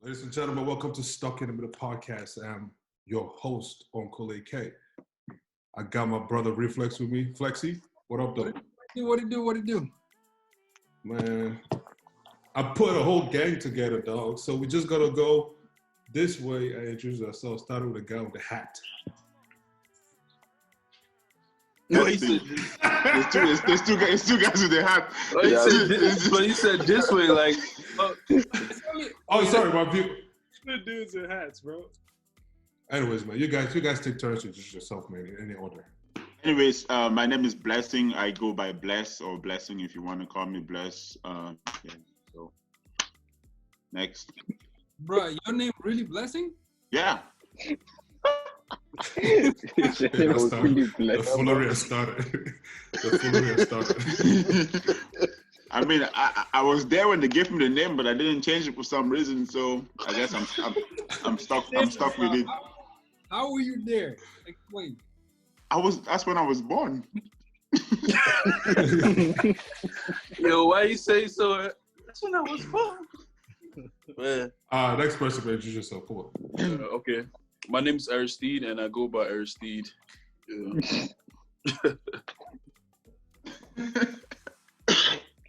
Ladies and gentlemen, welcome to Stuck in the Middle podcast. I'm your host, Uncle AK. I got my brother Reflex with me. Flexi, what up, though? What it do? What it do? Man, I put a whole gang together, dog. So we just gotta go this way and introduce ourselves. Starting with a guy with a hat. No, he said there's two guys with their hat. Oh, he said this way, like. Oh, sorry, my view. The dudes in hats, bro. Anyways, man, you guys take turns to introduce yourself, man, in any order. Anyways, my name is Blessing. I go by Bless or Blessing if you want to call me Bless. Yeah, so next. Bro, your name really Blessing? Yeah. The foolery has started. The foolery has started. I mean, I was there when they gave me the name, but I didn't change it for some reason. So I guess I'm stuck. I'm stuck with it. How were you there? Explain. That's when I was born. Yo, why you say so? That's when I was born. Man. Next person, man, introduce yourself. Come on. Okay. My name's Aristide, and I go by Aristide. Yeah.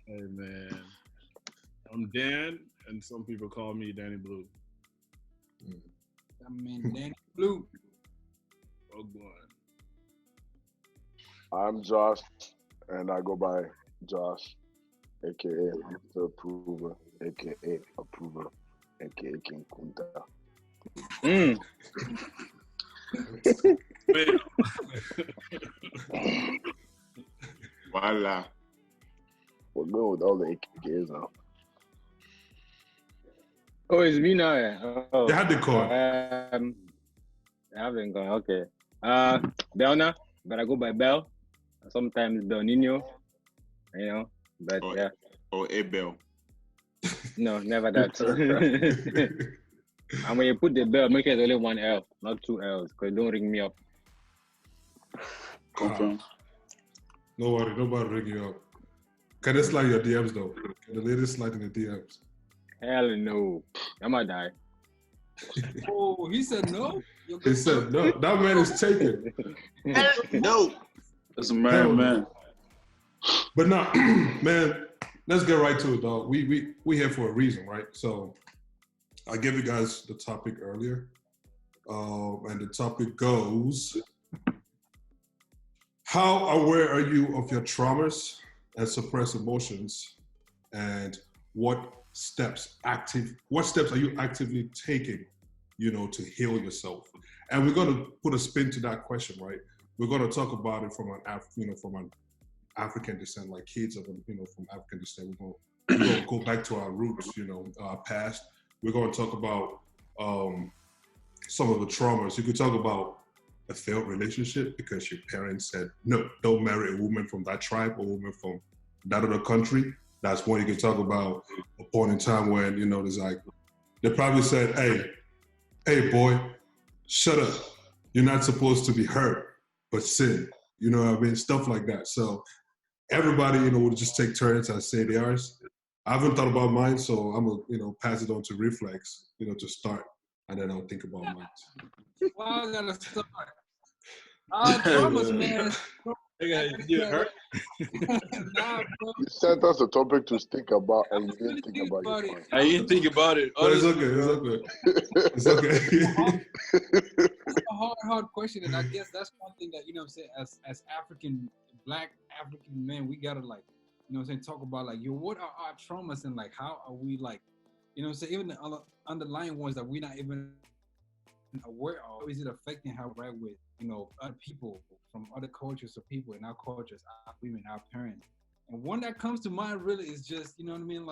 Hey man, I'm Dan, and some people call me Danny Blue. I mean, Danny Blue. Oh boy. I'm Josh, and I go by Josh, aka Mr. Approver, aka Approver, aka King Kunta. Voila. We're going with all the AKs now. Oh, it's me now. Yeah. Oh, They had the call. I haven't gone. Okay. Belna, but I go by Bell. Sometimes Bel Nino. You know, but Oh. yeah, Or Abel. no, never that. And when you put the bell, make sure it's only one L, not two L's, because don't ring me up. Confirm. No worry, nobody ring you up. Can they slide your DMs though? Can the ladies slide in the DMs? Hell no. I'm gonna die. Oh, he said no? He said no. That man is taken. No. That's a married man. But now, man, let's get right to it, dog. We here for a reason, right? So I gave you guys the topic earlier, and the topic goes: how aware are you of your traumas and suppressed emotions, and what steps are you actively taking, to heal yourself? And we're gonna put a spin to that question, right? We're gonna talk about it from an African descent, like kids of from African descent. We're gonna go back to our roots, our past. We're gonna talk about some of the traumas. You could talk about a failed relationship because your parents said, no, don't marry a woman from that tribe or a woman from that other country. That's one you can talk about. A point in time when, there's like, they probably said, hey boy, shut up. You're not supposed to be hurt, but sin. You know what I mean? Stuff like that. So everybody, will just take turns and say theirs. I haven't thought about mine, so I'm gonna, pass it on to Reflex, to start, and then I'll think about mine. Well, I gotta start. Traumas, man. You hurt? Nah, bro. You sent us a topic to think about, and you didn't think about it. I didn't think about it. But it's Honestly, okay. It's okay. It's a hard question, and I guess that's one thing that I'm saying as Black African men, we gotta talk about what are our traumas and how are we even the underlying ones that we're not even aware of. Is it affecting how we interact with other people from other cultures or people in our cultures, our women, our parents? And one that comes to mind really is just you know what I mean,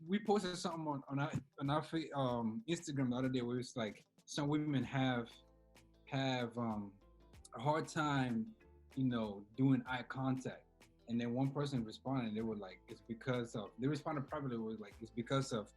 we posted something on our Instagram the other day where it's like some women have a hard time, doing eye contact. And then one person responded, they were like, they responded privately, was like, it's because of,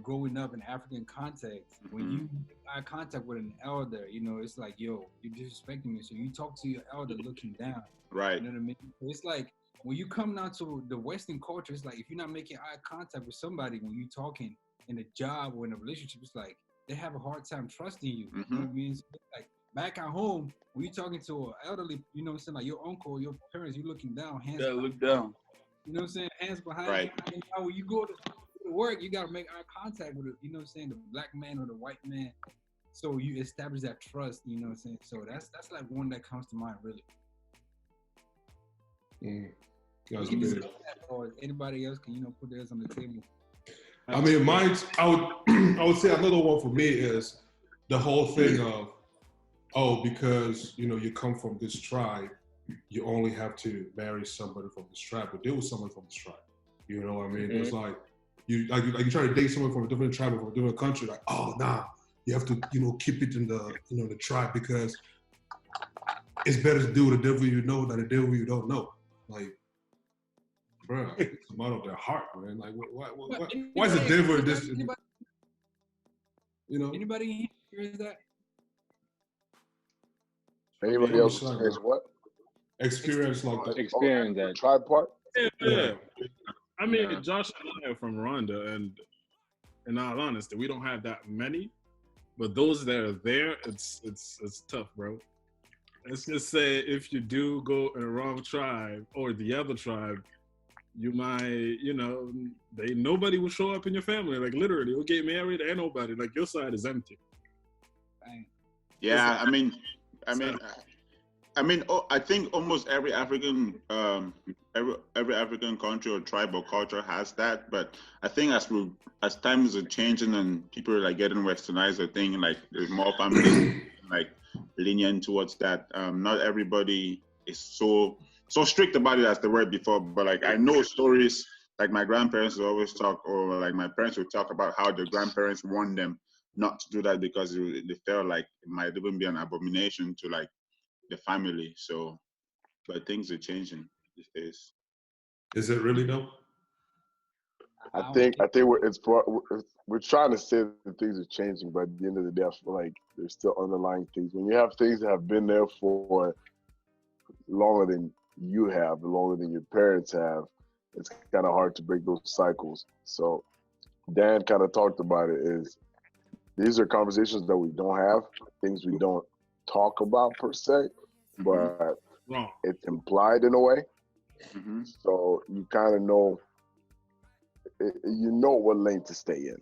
growing up in African context. When you make eye contact with an elder, it's like, yo, you're disrespecting me. So you talk to your elder looking down. Right. You know what I mean? So it's like, when you come down to the Western culture, it's like if you're not making eye contact with somebody when you're talking in a job or in a relationship, it's like they have a hard time trusting you. You know what I mean? So it's like back at home, when you're talking to an elderly, you know what I'm saying, like your uncle or your parents, you're looking down, hands Yeah, behind, look down. you know what I'm saying, hands behind Right. you. And now when you go to work, you gotta make eye contact with it, you know what I'm saying, the black man or the white man. So you establish that trust, you know what I'm saying? So that's like one that comes to mind really. That's You can big. discuss that, or anybody else can, you know, put theirs on the table. I mean, mine's. I would say another one for me is the whole thing of, oh, because you know you come from this tribe, you only have to marry somebody from this tribe, but deal with someone from this tribe. You know what I mean? It's like you try to date someone from a different tribe or from a different country. Like, oh, nah, you have to keep it in the the tribe because it's better to deal with the devil you know than the devil you don't know. Like, bro, it's a matter of their heart, man. Like, why is the devil in this? Anybody here is that? Anybody else experience what? Experience like that. Experience that. Tribe part? Yeah. I mean, Josh and I are from Rwanda, and in all honesty, we don't have that many. But those that are there, it's tough, bro. Let's just say if you do go in the wrong tribe or the other tribe, you might, nobody will show up in your family. Like literally, you'll get married and nobody. Like your side is empty. Yeah, I mean, I think almost every African, every African country or tribe or culture has that. But I think as times are changing and people are like getting westernized, I think like there's more families like lenient towards that. Not everybody is so strict about it as they were before. But like I know stories like my grandparents would always talk, or like my parents would talk about how their grandparents warned them not to do that because they felt like it might even be an abomination to like the family. So, but things are changing these days. Is it really though? I think we're trying to say that things are changing, but at the end of the day, I feel like there's still underlying things. When you have things that have been there for longer than you have, longer than your parents have, it's kind of hard to break those cycles. So Dan kind of talked about it. Is these are conversations that we don't have, things we don't talk about per se, but it's implied in a way. Mm-hmm. So you kind of know, what lane to stay in,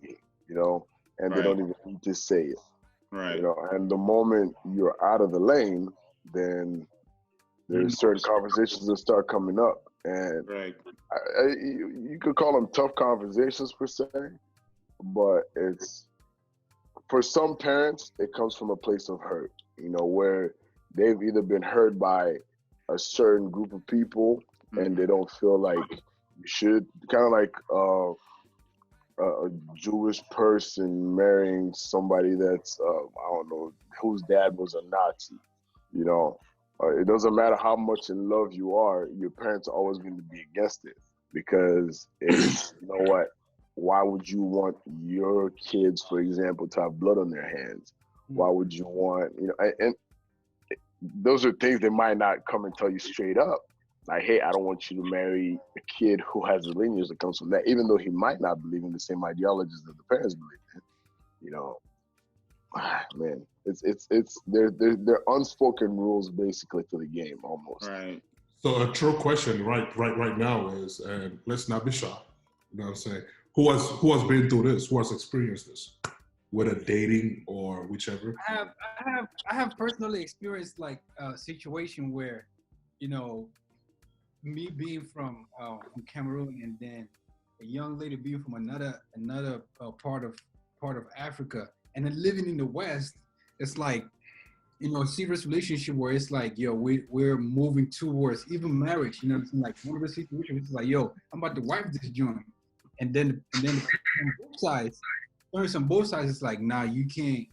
and they don't even need to say it, right? And the moment you're out of the lane, then there's certain conversations that start coming up, and you could call them tough conversations per se, but it's for some parents it comes from a place of hurt, where they've either been hurt by a certain group of people and they don't feel like you should, kind of like a Jewish person marrying somebody that's I don't know, whose dad was a Nazi. It doesn't matter how much in love you are, your parents are always going to be against it because it's, why would you want your kids, for example, to have blood on their hands? Why would you want, and those are things they might not come and tell you straight up. Like, hey, I don't want you to marry a kid who has a lineage that comes from that, even though he might not believe in the same ideologies that the parents believe in. Man, it's they're unspoken rules basically to the game almost. Right. So a true question right now is, and let's not be shy. You know what I'm saying? Who has been through this? Who has experienced this? Whether dating or whichever. I have personally experienced like a situation where, me being from Cameroon and then a young lady being from another part of Africa, and then living in the West, it's like, a serious relationship where it's like, we're moving towards even marriage. You know what I'm saying? Like one of the situations is like, I'm about to wipe this joint, and then on both sides, on both sides, it's like, nah, you can't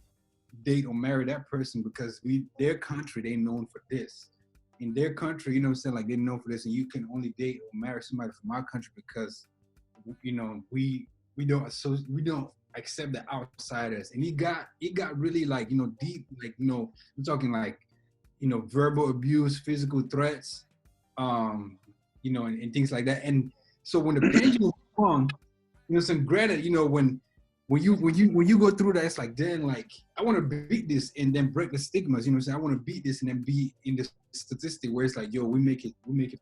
date or marry that person because their country, they known for this. In their country, you know what I'm saying, like they're known for this, and you can only date or marry somebody from our country because, we don't accept the outsiders. And it got really like, deep, like, we're talking like, verbal abuse, physical threats, you know, and things like that. And so when the pendulum swung, you know, some granted, you know, when you go through that, it's like, then like I want to beat this and then break the stigmas. You know what I'm saying? I want to beat this and then be in the statistic where it's like, yo, we make it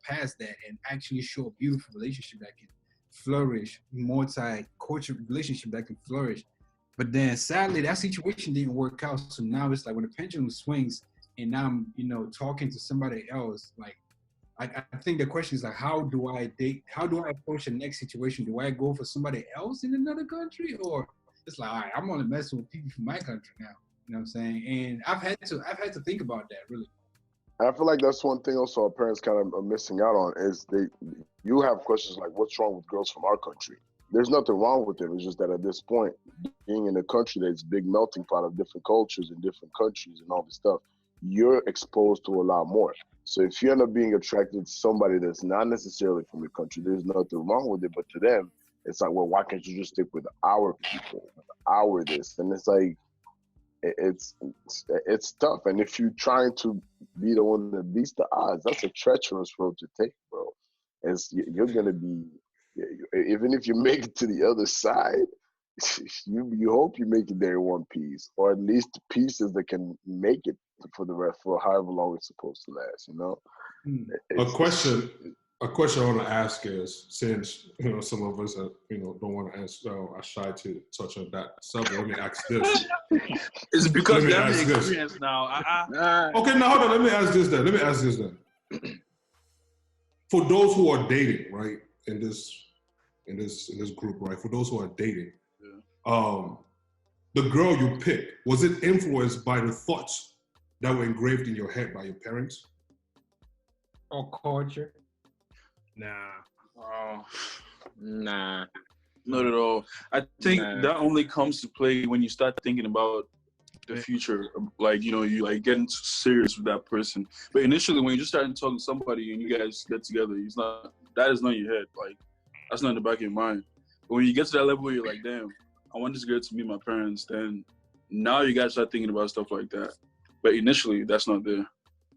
past that and actually show a beautiful relationship that can flourish, multi-cultural relationship that can flourish. But then sadly, that situation didn't work out. So now it's like when the pendulum swings and now I'm, you know, talking to somebody else, like I think the question is like, how do I date? How do I approach the next situation? Do I go for somebody else in another country, or it's like, all right, I'm only messing with people from my country now. You know what I'm saying? And I've had to think about that really. I feel like that's one thing also our parents kind of are missing out on is you have questions like, what's wrong with girls from our country? There's nothing wrong with it. It's just that at this point, being in a country that's a big melting pot of different cultures and different countries and all this stuff, you're exposed to a lot more. So if you end up being attracted to somebody that's not necessarily from your country, there's nothing wrong with it. But to them, it's like, well, why can't you just stick with our people, our this? And it's like, it's tough. And if you're trying to be the one that beats the odds, that's a treacherous road to take, bro. You're going to be, even if you make it to the other side, you hope you make it there in one piece, or at least the pieces that can make it for the rest for however long it's supposed to last, you know. A question I want to ask is, since you know some of us you know don't want to answer, are shy to touch on that subject, let me ask this. It's because they have the experience now. Okay, now hold on. Let me ask this then. For those who are dating, right, in this group, right, for those who are dating, the girl you picked, was it influenced by the thoughts that were engraved in your head by your parents? Or culture? Nah. Not at all. I think that only comes to play when you start thinking about the future. Like, you know, you like getting serious with that person. But initially, when you just start talking to somebody and you guys get together, that is not in your head. Like, that's not in the back of your mind. But when you get to that level where you're like, damn, I want this girl to meet my parents, then now you guys start thinking about stuff like that. But initially, that's not there.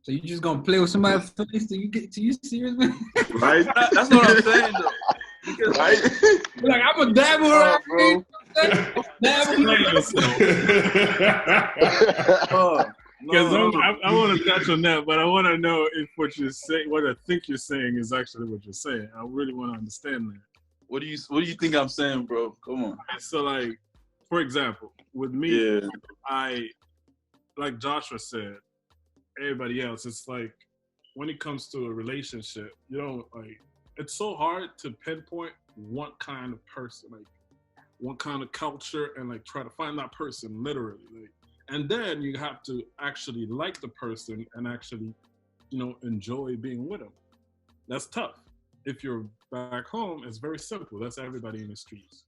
So you just gonna play with somebody's face till you get to you serious, man? Right? That's what I'm saying, though. Because, right? Like, I'm a dabble around, bro. Because I want to touch on that, but I want to know if what I think you're saying is actually what you're saying. I really want to understand that. What do you think I'm saying, bro? Come on. So, like, for example, with me, like Joshua said, everybody else, it's like when it comes to a relationship, you know, like it's so hard to pinpoint one kind of person, like one kind of culture, and like try to find that person literally. Like, and then you have to actually like the person and actually, you know, enjoy being with them. That's tough. If you're back home, it's very simple. That's everybody in the streets.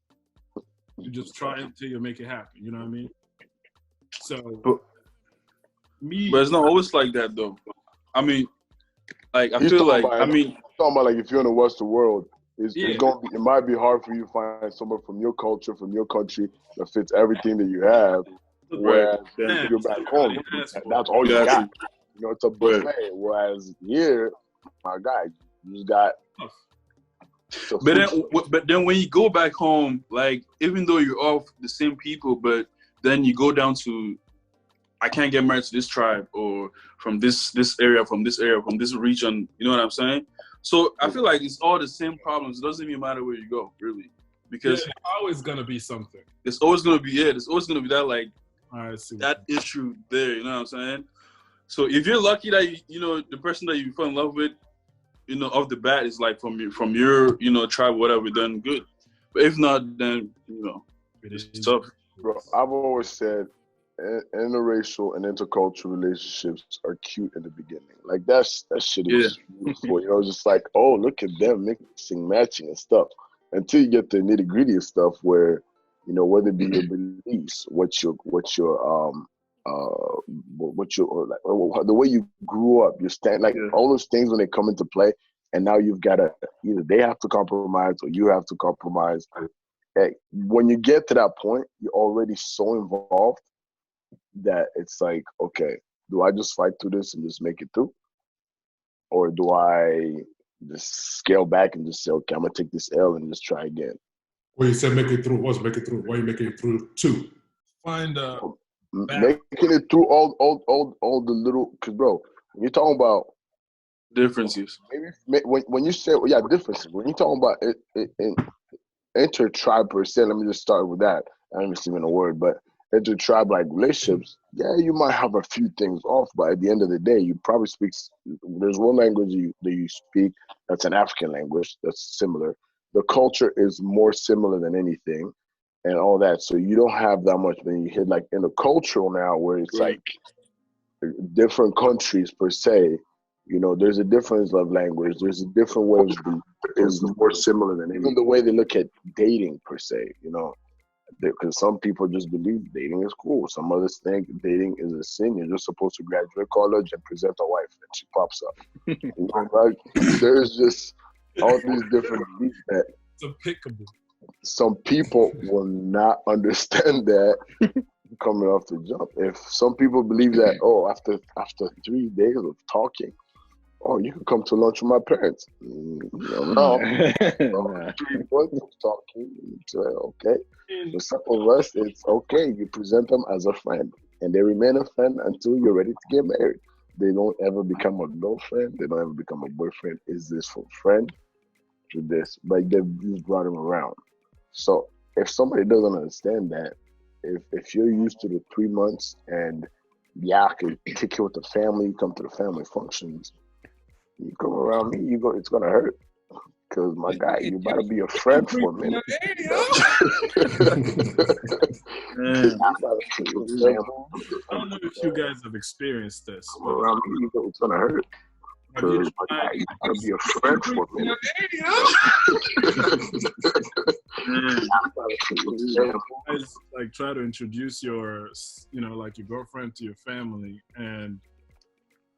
You just try until you make it happen. You know what I mean? So, but it's not always like that, though. I mean, like I feel like talking about like if you're in the Western world, it might be hard for you to find someone from your culture, from your country that fits everything that you have. Whereas if you're back home, that's all you got. You know, it's a buffet. Whereas here, my guy, you just got. But then when you go back home, like even though you're all the same people, but then you go down to, I can't get married to this tribe, or from this area, from this region. You know what I'm saying? So I feel like it's all the same problems. It doesn't even matter where you go, really, because it's always gonna be something. It's always gonna be There's always gonna be that like that issue there. You know what I'm saying? So if you're lucky that you know the person that you fall in love with, you know, off the bat is like from your you know tribe, whatever, then good. But if not, then you know it's tough. Bro, I've always said interracial and intercultural relationships are cute in the beginning. Like that shit is beautiful. You know, just like, oh, look at them mixing, matching and stuff. Until you get the nitty gritty of stuff where, you know, whether it be your beliefs, what your like the way you grew up, your stand, like all those things when they come into play, and now you've got to either they have to compromise or you have to compromise. Hey, when you get to that point, you're already so involved that it's like, okay, do I just fight through this and just make it through? Or do I just scale back and just say, okay, I'm gonna take this L and just try again. Well, you said make it through. What's make it through? Why are you making it through two? Making it through all the little, cause bro, when you're talking about differences, maybe when you say differences, when you're talking about it inter-tribe per se, let me just start with that. I don't even know a word, but inter-tribe like relationships, you might have a few things off, but at the end of the day, you probably speak. There's one language that you speak that's an African language that's similar. The culture is more similar than anything, and all that. So you don't have that much. When you hit like intercultural now, where it's like different countries per se. You know, there's a difference of language. There's a different way of is more similar than even the way they look at dating per se. You know, because some people just believe dating is cool. Some others think dating is a sin. You're just supposed to graduate college and present a wife, and she pops up. You know, like there's just all these different beliefs that it's applicable. Some people will not understand that coming off the jump. If some people believe that, after 3 days of talking, you can come to lunch with my parents. No. 3 months of talking, so, okay. For some of us, it's okay. You present them as a friend, and they remain a friend until you're ready to get married. They don't ever become a girlfriend. They don't ever become a boyfriend. Is this from friend to this? But they've just brought them around. So if somebody doesn't understand that, if you're used to the 3 months and I can kick it with the family, you come to the family functions, you come around me, it's gonna hurt. Cause my guy, you better be a friend for a minute. I don't know if you guys have experienced this. Come around me, it's gonna hurt. Cause my guy, you better be a friend for a minute. Like try to introduce your girlfriend to your family, and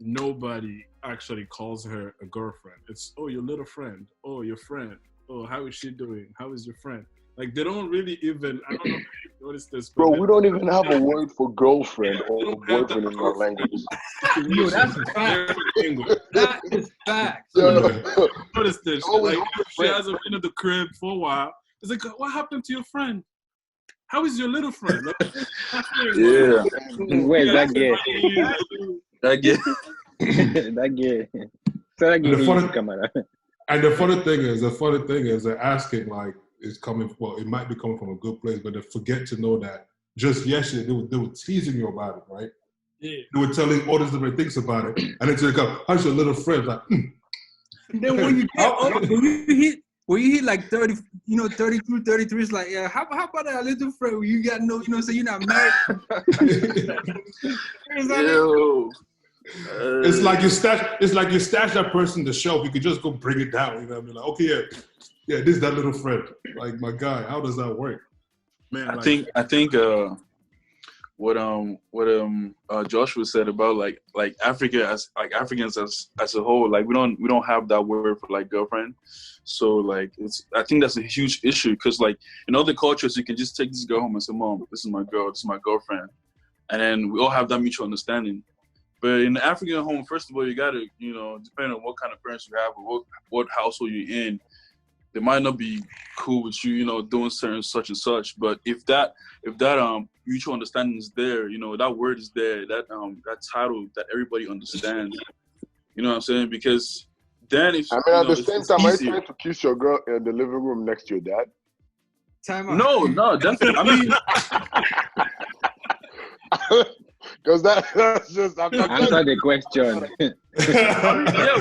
nobody actually calls her a girlfriend. It's your little friend, your friend, how is she doing, how is your friend? Like they don't really even, I don't know if you noticed this, bro, we don't even have a word for girlfriend or boyfriend in our language. Yo, that's a fact. That is fact. Notice this, like she hasn't been at the crib for a while. It's like, what happened to your friend? How is your little friend? Like, yeah. Where's that gay? That gay. That gay. So that gay. And the funny thing is, they're asking like, it's coming. Well, it might be coming from a good place, but they forget to know that just yesterday they were teasing you about it, right? Yeah. They were telling all these different things about it, and then they come, "How's your little friend?" Like, And then when you hit like 30, 32, 33, it's like, yeah, how about that little friend where you got no, so you're not married? It's like you stash that person in the shelf. You could just go bring it down. You know what I mean? Like, okay, yeah, this is that little friend. Like, my guy, how does that work? Man, I think what Joshua said about like Africa as like Africans as a whole, like we don't have that word for like girlfriend. So like I think that's a huge issue, because like in other cultures you can just take this girl home and say, Mom, this is my girl, this is my girlfriend, and then we all have that mutual understanding. But in the African home, first of all, you gotta, depending on what kind of parents you have or what household you're in, they might not be cool with you, doing certain such and such. But if that mutual understanding is there, that word is there, that title that everybody understands, you know what I'm saying? Because then if at the same time, are you trying to kiss your girl in the living room next to your dad? Time out. No, definitely. I mean. Because that's just... Answer the question. Yeah,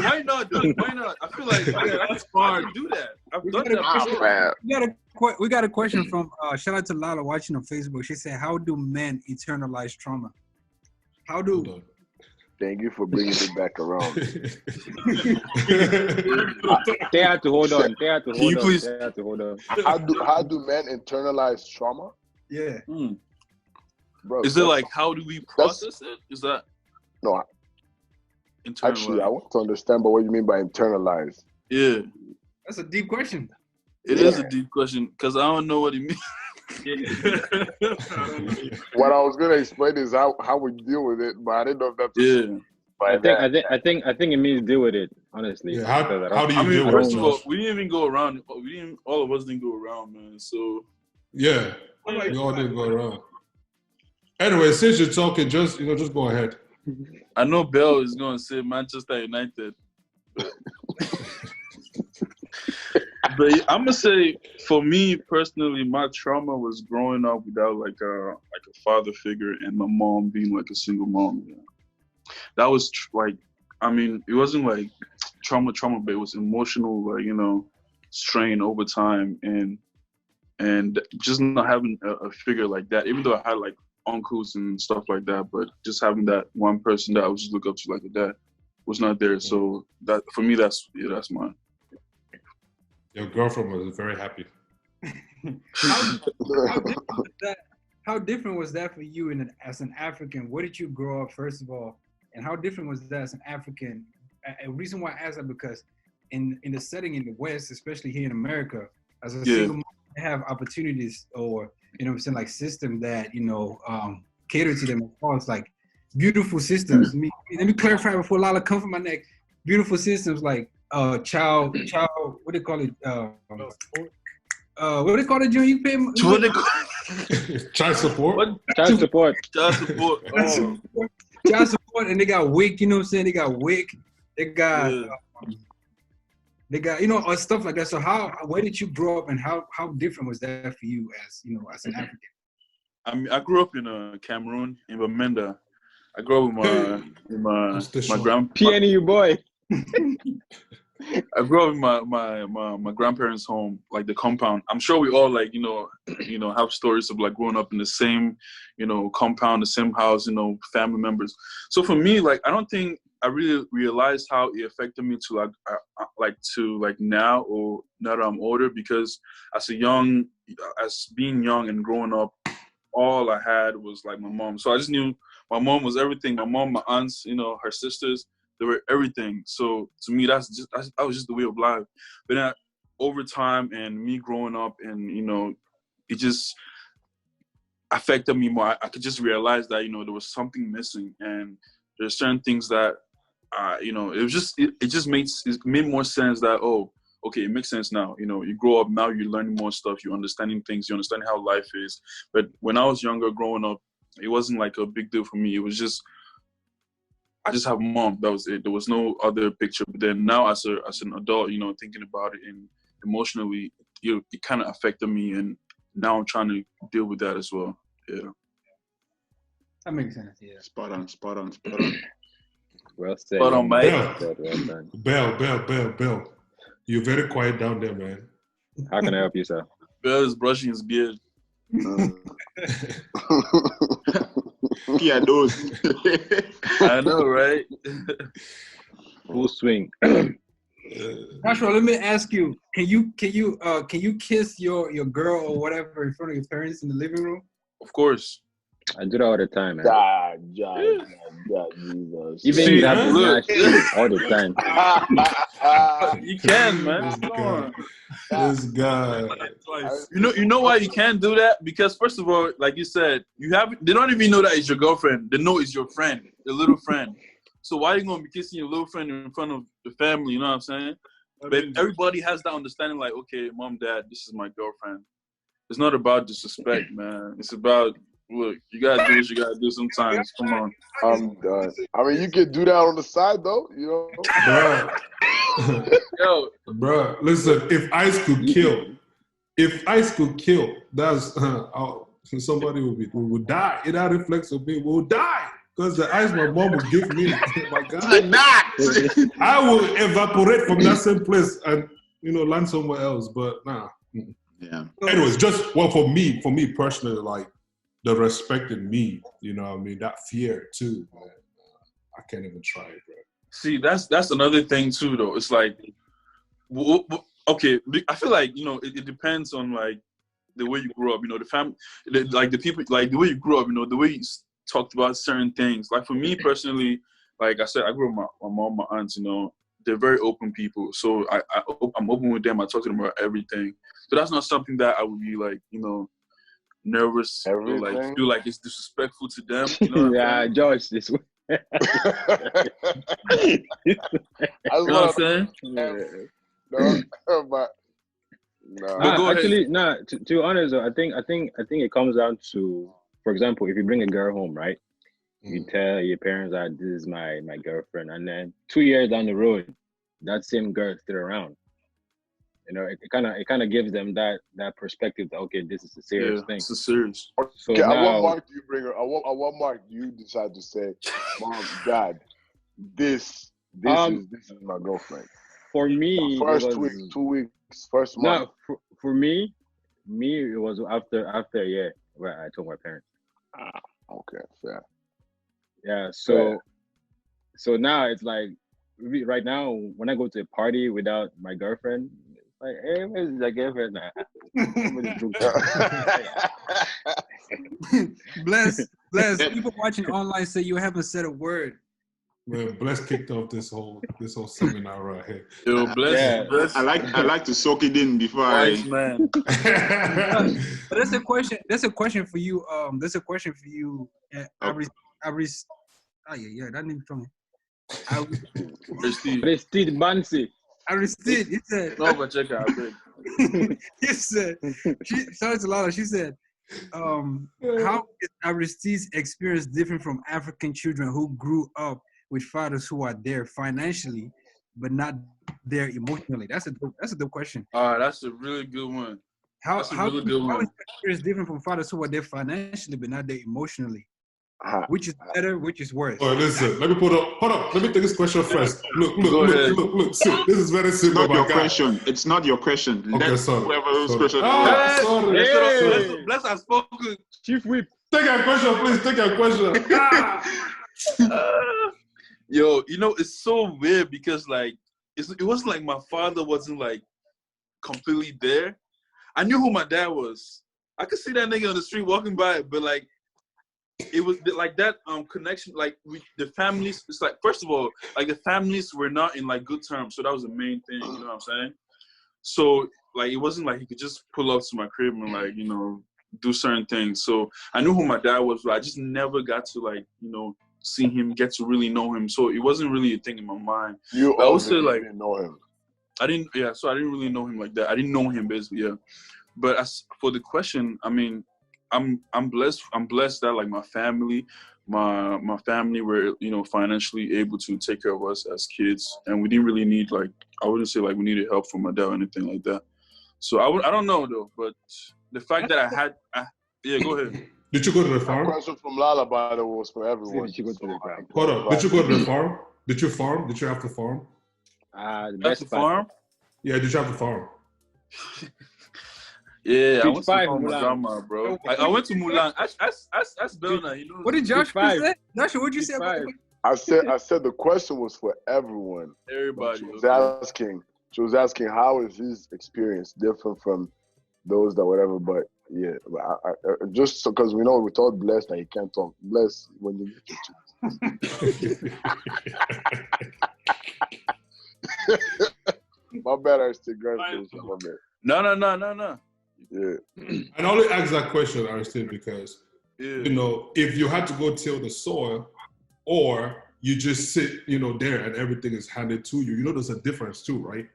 why not? Why not? I feel like that's hard to do that. I've done that. We got a question from, shout out to Lala watching on Facebook. She said, how do men internalize trauma? How do... Thank you for bringing it back around. They had to hold on. How do men internalize trauma? Yeah. Bro, is it like, how do we process it? Is that... No. Actually, I want to understand, but what you mean by internalize? Yeah. That's a deep question. It is a deep question, because I don't know what it means. What I was going to explain is how we deal with it, but I didn't know if that's... by that. I think it means deal with it. Honestly. Yeah. How do you deal with first it? of all, we didn't even go around. All of us didn't go around, man. So yeah, we all didn't go around. Anyway, since you're talking, just go ahead. I know Bell is going to say Manchester United. But I'm gonna say, for me personally, my trauma was growing up without like a father figure, and my mom being like a single mom. Yeah. That was it wasn't like trauma, but it was emotional, like strain over time, and just not having a figure like that. Even though I had like uncles and stuff like that, but just having that one person that I would just look up to like a dad was not there. So that for me, that's mine. Your girlfriend was very happy. How different was that for you as an African? Where did you grow up, first of all? And how different was that as an African? A reason why I ask that, because in the setting in the West, especially here in America, as a single mom, they have opportunities or, like system that, cater to them. As far as like beautiful systems. Let me clarify before Lala come from my neck. Beautiful systems like child, what do they call it? What do they call it, Joe? You pay child support? Child support. Child support. Oh. Child support, and they got WIC, They got WIC. They got, or stuff like that. So where did you grow up, and how different was that for you as an African? I mean, I grew up in Cameroon, in Bamenda. I grew up with my grandpa. PNU boy. I grew up in my grandparents' home, like the compound. I'm sure we all have stories of like growing up in the same, compound, the same house, family members. So for me, like I don't think I really realized how it affected me to now, or now that I'm older, because as being young and growing up, all I had was like my mom. So I just knew my mom was everything. My mom, my aunts, her sisters. They were everything. So to me, that was just the way of life. But then over time and me growing up, and it just affected me more. I could just realize that there was something missing, and there's certain things that it made more sense that okay, it makes sense now. You grow up now, you're learning more stuff, you're understanding things, you understand how life is. But when I was younger, growing up, it wasn't like a big deal for me. It was just I just have a mom. That was it. There was no other picture. But then now, as an adult, thinking about it and emotionally, it kind of affected me, and now I'm trying to deal with that as well. Yeah. That makes sense. Yeah. Spot on. Well said. Spot on, mate. Bell. You're very quiet down there, man. How can I help you, sir? Bell is brushing his beard. Yeah, those. I know, right? Full swing. Joshua, let me ask you: Can you kiss your girl or whatever in front of your parents in the living room? Of course. I do that all the time, man. Jesus. Even you have all the time. You can, man. This guy. You know why you can't do that? Because first of all, like you said, they don't even know that it's your girlfriend. They know it's your friend, your little friend. So why are you gonna be kissing your little friend in front of the family? You know what I'm saying? But everybody has that understanding, like, okay, mom, dad, this is my girlfriend. It's not about disrespect, man. It's about, look, you gotta do what you gotta do sometimes. Come on. I'm done. I mean, you can do that on the side, though. Bro, listen. If ice could kill, that's somebody would die. It had reflex of me will die because the ice my mom would give me. My God, I will evaporate from that same place and land somewhere else. But nah. Yeah. Anyways, for me personally, like the respect in me, that fear too, man. I can't even try it, bro. See, that's another thing too, though. It's like, okay, I feel like it depends on like the way you grew up. The family, like the people, like the way you grew up. The way you talked about certain things. Like for me personally, like I said, I grew up with my mom, my aunts. They're very open people, so I'm open with them. I talk to them about everything. So that's not something that I would be like, nervous or like feel like it's disrespectful to them. Yeah, George, this way. You know what I'm saying? No, but no. Actually, no. To be honest, though, I think it comes down to, for example, if you bring a girl home, right? You tell your parents that this is my girlfriend, and then 2 years down the road, that same girl is still around. You know, it kind of gives them that perspective that, okay, this is a serious thing. It's a serious. So okay, now, at what mark do you bring her? At what mark do you decide to say, Mom, Dad, this is my girlfriend? For me, first week, 2 weeks, first month. No, for me, it was after a year where I told my parents. Okay, fair. Yeah, so now it's like, right now when I go to a party without my girlfriend, it's like, hey, where's your girlfriend? Bless. People watching online say you haven't said a word. Man, Bless kicked off this whole seminar right here. Yo, Bless. I like to soak it in before man. But that's a question. That's a question for you. That's a question for you. That name from Aristide Bansi. Aristide. He said. No, but check out. He said. Sorry to Lala. She said. How is Aristide's experience different from African children who grew up with fathers who are there financially, but not there emotionally? That's a good question. That's a really good one. How is experience different from fathers who are there financially, but not there emotionally? Which is better? Which is worse? Oh, listen. Let me hold up. Let me take this question first. Look. So, this is very simple. It's not your question. It's not your question. Okay, sorry. Whoever's question. Sorry. Bless has spoken. Chief Whip. Take your question, please. Take your question. Yo, you know, it's so weird because like it wasn't like my father wasn't like completely there. I knew who my dad was. I could see that nigga on the street walking by, but like it was like that connection, like the families. It's like, first of all, like the families were not in like good terms, so that was the main thing. You know what I'm saying? So like it wasn't like he could just pull up to my crib and like, you know, do certain things. So I knew who my dad was, but I just never got to like, you know, see him, get to really know him. So it wasn't really a thing in my mind. I would say like didn't know him. So I didn't really know him like that. I didn't know him basically, yeah. But as for the question, I mean, I'm blessed. I'm blessed that like my family were, you know, financially able to take care of us as kids, and we didn't really need like, I wouldn't say like we needed help from my dad or anything like that. So I don't know though, but the fact that go ahead. Did you go to the farm? The question from Lala, by the way, was for everyone. Did you go to the farm? Hold up. Did you go to the farm? Did you farm? Did you have to farm? The best farm? Yeah, did you have to farm? Yeah, I went to farm with grandma, bro. I went to Mulan. Ask Belna, you know. What did Joshua say? Joshua, what'd you say about the I said the question was for everyone. Everybody. She was asking how is his experience different from those that whatever, but yeah, I just because we know we told Bless that he can't talk. Bless when you get your chance. My bad, I still grandson. My bad. No. Yeah. And I only ask that question, Aristide, because you know, if you had to go till the soil, or you just sit, you know, there and everything is handed to you, you know, there's a difference too, right?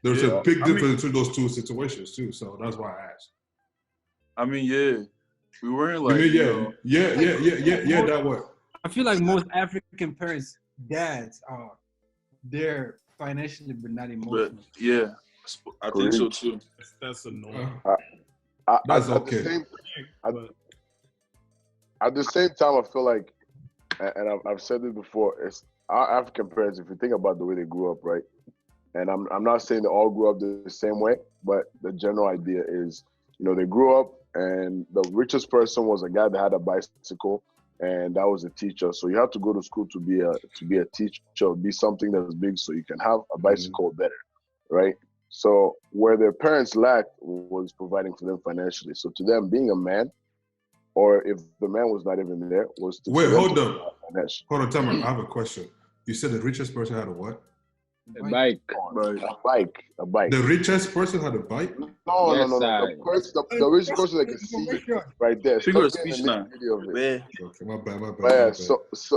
There's a big difference between those two situations too. So that's why I asked. I mean, yeah, we weren't like, yeah, that way. I feel like most African parents' dads are there financially, but not emotionally. But yeah, I think so too. That's a norm. That's okay. At the same time, I feel like, and I've said it before, it's our African parents, if you think about the way they grew up, right? And I'm not saying they all grew up the same way, but the general idea is, you know, they grew up and the richest person was a guy that had a bicycle, and that was a teacher. So you have to go to school to be a teacher, be something that's big so you can have a bicycle better, right? So where their parents lacked was providing for them financially. So to them, being a man, or if the man was not even there, was to wait, hold on, Tamara, I have a question. You said the richest person had a what? A bike. A bike. The richest person had a bike? No. The richest person that can see right there. Figure of speech now. Okay, my bad. Yeah, so it's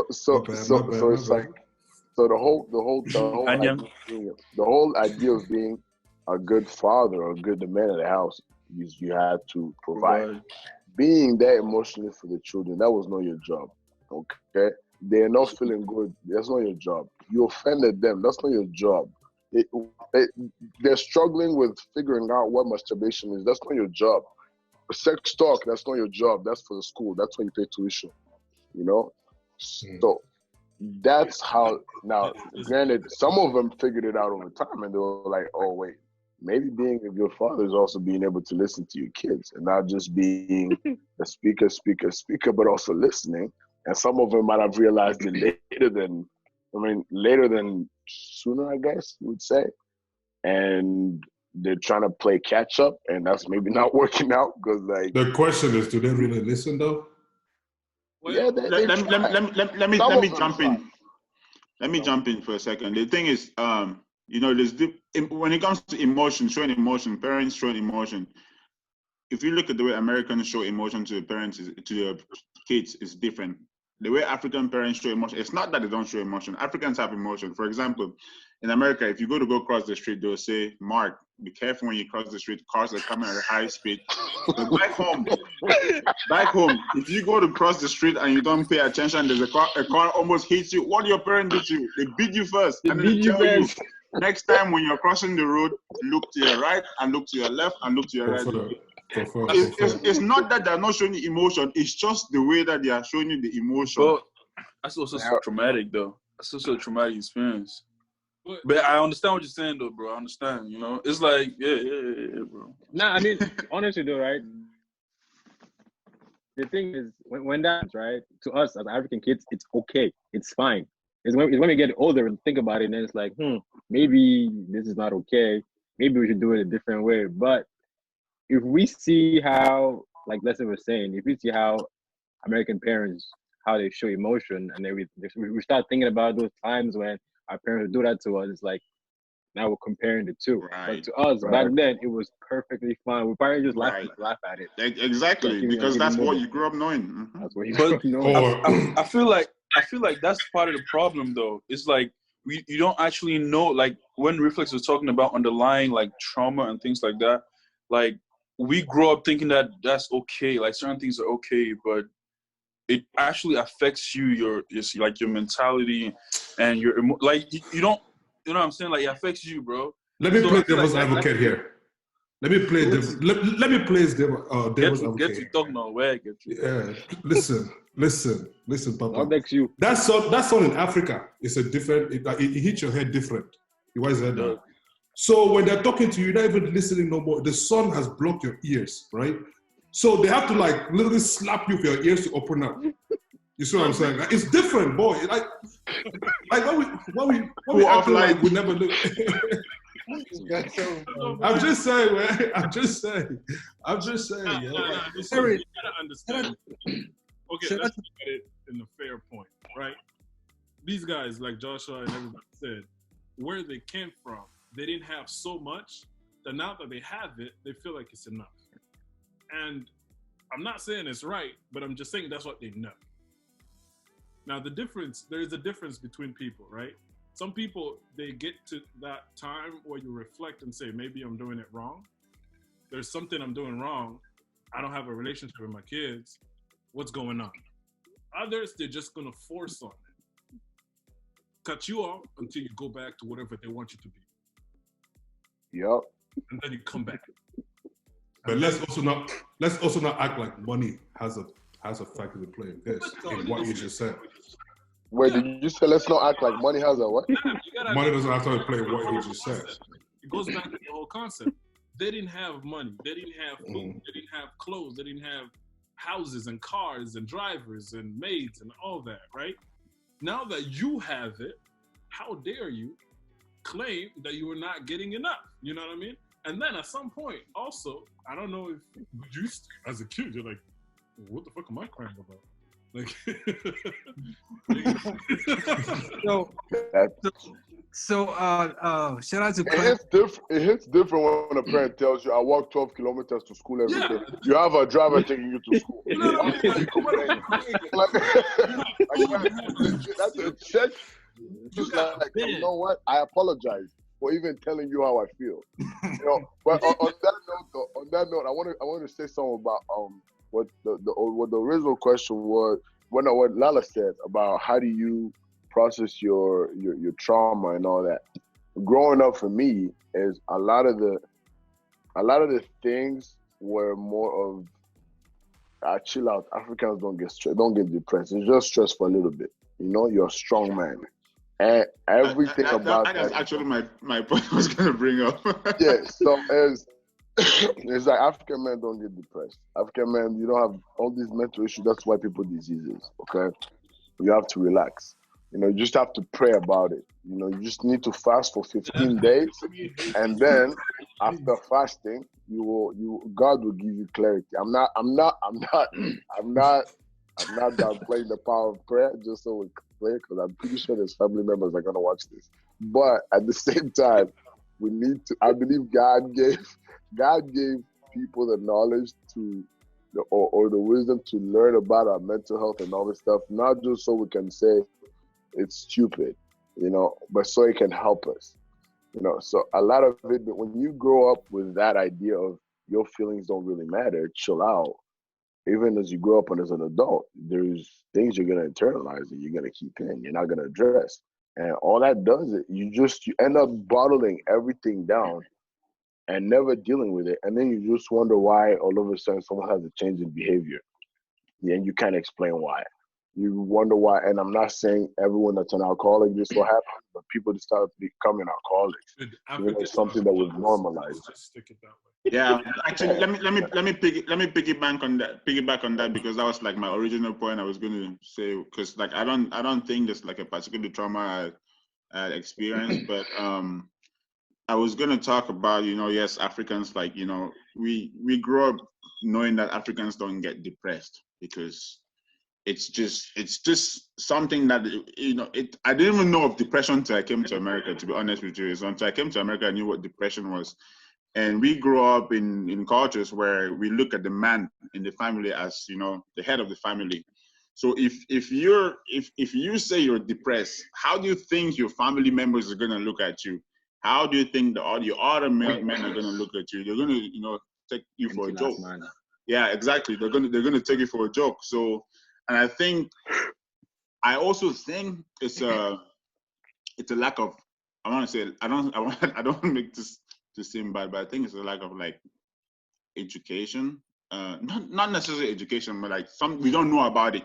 like, so the whole idea of being a good father or a good man of the house is you had to provide. Being there emotionally for the children, that was not your job. Okay? They're not feeling good. That's not your job. You offended them. That's not your job. They're struggling with figuring out what masturbation is. That's not your job. Sex talk, that's not your job. That's for the school. That's when you pay tuition. You know? So that's how, now, granted, some of them figured it out over time and they were like, oh, wait, maybe being a good father is also being able to listen to your kids and not just being a speaker, but also listening. And some of them might have realized it later than sooner, I guess you would say. And they're trying to play catch up, and that's maybe not working out because, like, the question is, do they really listen though? Well, yeah, let me jump in. Let me jump in for a second. The thing is, there's when it comes to emotion, showing emotion, parents showing emotion. If you look at the way Americans show emotion to the parents, to their kids, is different. The way African parents show emotion, it's not that they don't show emotion. Africans have emotion. For example, in America, if you go across the street, they'll say, Mark, be careful when you cross the street. Cars are coming at a high speed. But back home, if you go to cross the street and you don't pay attention, there's a car almost hits you. What do your parents do to you? They beat you first. And then they tell you, next time when you're crossing the road, look to your right and look to your left and look to your right. It's not that they're not showing you emotion. It's just the way that they are showing you the emotion. But that's also so traumatic, though. That's also a traumatic experience. But I understand what you're saying, though, bro. I understand, It's like, yeah, bro. Nah, I mean, honestly, though, right? The thing is, when that's, right, to us as African kids, it's okay. It's fine. It's when we get older and think about it, and then it's like, maybe this is not okay. Maybe we should do it a different way. But if we see how, like Leslie was saying, if we see how American parents, how they show emotion, and then we start thinking about those times when our parents would do that to us, it's like, now we're comparing the two. Right. But to us, back then, it was perfectly fine. We probably just laugh at it. Exactly, because that's what you grew up knowing. Mm-hmm. That's what you grew up knowing. I feel like that's part of the problem, though. It's like, you don't actually know, like, when Reflex was talking about underlying, like, trauma and things like that, like, we grow up thinking that that's okay, like certain things are okay, but it actually affects you, your mentality and your you don't, you know what I'm saying? Like, it affects you, bro. Let me play devil's advocate here. Let me play devil's advocate. Get to talk now. Where get you? Yeah. Listen, Papa. What makes you? That song in Africa is a different. It hits your head different. Why is that? Yeah. So when they're talking to you, you're not even listening no more. The sun has blocked your ears, right? So they have to like literally slap you for your ears to open up. You see what I'm saying? Like, it's different, boy. Like when we act like we never look. I'm just saying, man. I'm just saying. Sorry, you gotta understand. Okay, let's look at it in a fair point, right? These guys, like Joshua and everybody said, where they came from, they didn't have so much that now that they have it, they feel like it's enough. And I'm not saying it's right, but I'm just saying that's what they know. Now there is a difference between people, right? Some people, they get to that time where you reflect and say, maybe I'm doing it wrong. There's something I'm doing wrong. I don't have a relationship with my kids. What's going on? Others, they're just gonna force on it. Cut you off until you go back to whatever they want you to be. Yep. And then you come back. But let's also not act like money has a factor to play in this, in what you just said. Wait, did you say let's not act like money has a what? Money doesn't have to play in what you just said. It goes back to the whole concept. They didn't have money. They didn't have food. They didn't have clothes. They didn't have houses and cars and drivers and maids and all that, right? Now that you have it, how dare you claim that you were not getting enough? You know what I mean? And then at some point, also, I don't know if you, as a kid, you're like, what the fuck am I crying about? Like, shout out to it hits different when a parent tells you, I walk 12 kilometers to school every day. You have a driver taking you to school. That's a check. Just like, you know what? I apologize for even telling you how I feel. You know, but on that note, I want to say something about what the original question was. What Lala said about how do you process your trauma and all that. Growing up for me is a lot of the things were more of chill out. Africans don't get depressed. It's just stress for a little bit. You know, you're a strong man. And everything about that. That's actually my point I was gonna bring up. Yeah, so it's like African men don't get depressed. African men, you don't have all these mental issues. That's why people diseases. Okay, you have to relax. You know, you just have to pray about it. You know, you just need to fast for 15 days, and then after fasting, God will give you clarity. I'm not downplaying the power of prayer just so we play, because I'm pretty sure there's family members that are gonna watch this. But at the same time, we need to. I believe God gave people the knowledge or the wisdom to learn about our mental health and all this stuff, not just so we can say it's stupid, you know, but so it can help us, you know. So a lot of it, when you grow up with that idea of your feelings don't really matter, chill out. Even as you grow up and as an adult, there's things you're gonna internalize and you're gonna keep in, you're not gonna address, and all that does it. You end up bottling everything down and never dealing with it, and then you just wonder why all of a sudden someone has a change in behavior, and you can't explain why. You wonder why, and I'm not saying everyone that's an alcoholic this will happen, but people just start becoming alcoholics. It's something that was normalized. Yeah, actually, let me piggyback on that because that was like my original point I was going to say, because like I don't think there's like a particular trauma I experienced, but I was going to talk about, you know, yes, Africans, like, you know, we grew up knowing that Africans don't get depressed because it's just something that, you know, I didn't even know of depression until I came to America, to be honest with you. So until I came to America, I knew what depression was. And we grew up in cultures where we look at the man in the family as, you know, the head of the family. So if you say you're depressed, how do you think your family members are gonna look at you? How do you think the other men are gonna look at you? They're gonna, you know, take you for a joke. Yeah, exactly. They're gonna take you for a joke. So, and I also think it's a lack of, I want to say, I don't make this to seem bad, but I think it's a lack of like education. Not necessarily education, but like we don't know about it.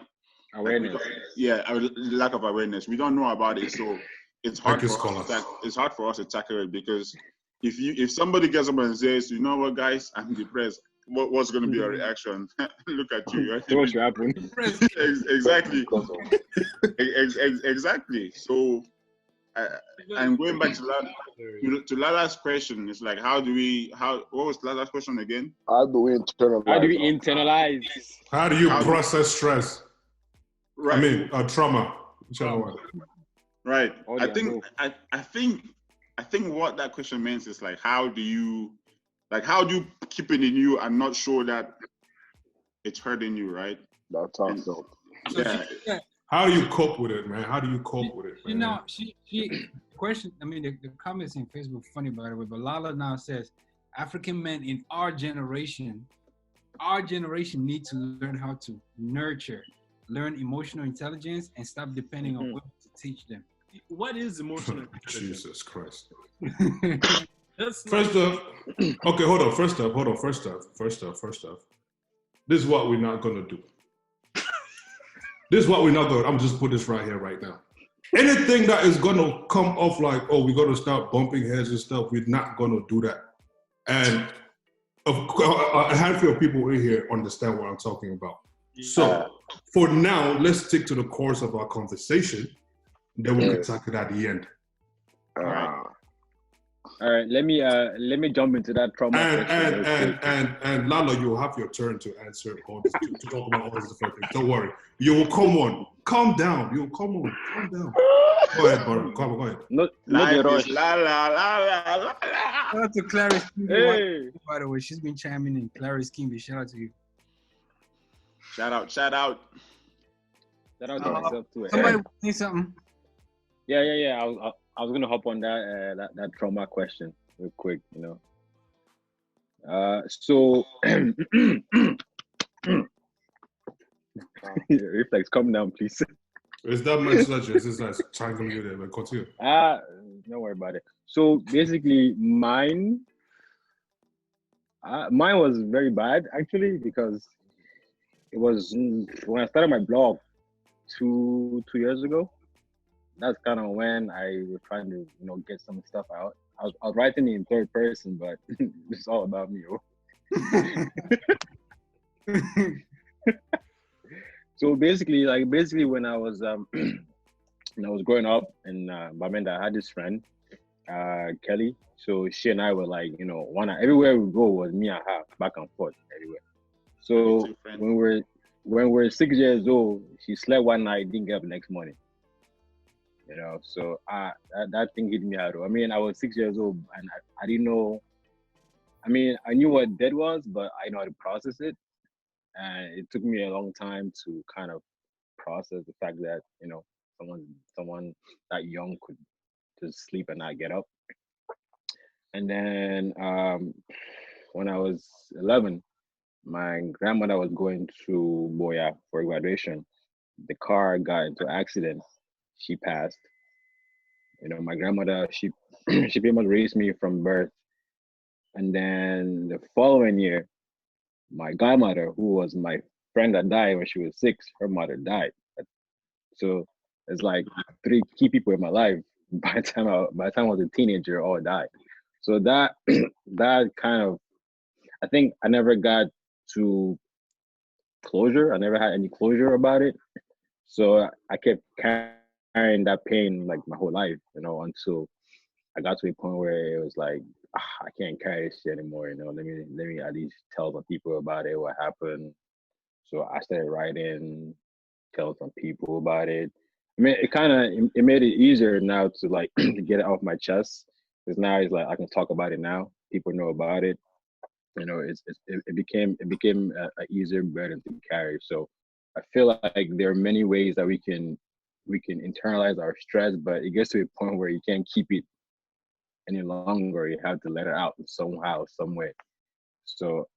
Awareness. Like lack of awareness. We don't know about it, so it's hard for us to tackle it, because if somebody gets up and says, you know what, guys, I'm depressed, what's going to be your reaction? Look at you. Right? What's happening? Exactly. Exactly. So, I'm going back to Lala's question. It's like, what was Lala's question again? How do we internalize? How do you process stress? Right. I mean, trauma. Whichever one. Right. I think what that question means is like, how do you keep it in you and not show that it's hurting you, right? That's awesome. Yeah. How do you cope with it, man? How do you cope with it, man? You know, she question. I mean, the comments in Facebook funny by the way, but Lala now says African men in our generation need to learn how to nurture, learn emotional intelligence, and stop depending on women to teach them. What is emotional intelligence? Jesus Christ. First off, okay, hold on. First off. This is what we're not gonna do. I'm just put this right here, right now. Anything that is gonna come off like, oh, we're gonna start bumping heads and stuff, we're not gonna do that. And a handful of people in here understand what I'm talking about. So for now, let's stick to the course of our conversation. Then we can tackle it at the end. All right. All right, let me jump into that trauma question. And Lalo, you'll have your turn to answer all this, to talk about all these different things. Don't worry. You will come on. Calm down. You will come on. Calm down. Go ahead, Baron. Come on, go ahead. Not the rush. La la la la la. Shout out to Clarice Kimby, Hey. by the way. She's been chiming in. Clarice Kimby, shout out to you. Shout out. Shout out to myself too. Somebody say something. Yeah. I was gonna hop on that trauma question real quick, you know. So Reflex, calm down, please. Is that much such? Is this like trying to get it? Like, continue. Don't worry about it. So basically, mine was very bad actually, because it was when I started my blog 2 years ago. That's kind of when I was trying to, you know, get some stuff out. I was writing in third person, but it's all about me. So basically when I was when I was growing up in Bamenda, I had this friend, Kelly. So she and I were like, you know, everywhere we go was me and her, back and forth everywhere. So when we're 6 years old, she slept one night, didn't get up the next morning. You know, so that thing hit me hard. I mean, I was 6 years old and I didn't know. I mean, I knew what death was, but I didn't know how to process it. And it took me a long time to kind of process the fact that, you know, someone that young could just sleep and not get up. And then when I was 11, my grandmother was going to Boya for graduation. The car got into an accident. She passed. You know, my grandmother, she pretty much raised me from birth. And then the following year, my godmother, who was my friend that died when she was 6, her mother died. So it's like 3 key people in my life. By the time I was a teenager, all died. So that kind of, I think I never got to closure. I never had any closure about it. So I kept carrying that pain like my whole life, you know, until I got to a point where it was like, I can't carry this shit anymore, you know. Let me at least tell some people about it, what happened. So I started writing, tell some people about it. I mean, it made it easier now to like to get it off my chest, because now it's like I can talk about it now. People know about it. You know, it became an easier burden to carry. So I feel like there are many ways that we can internalize our stress, but it gets to a point where you can't keep it any longer. You have to let it out somehow, some way. So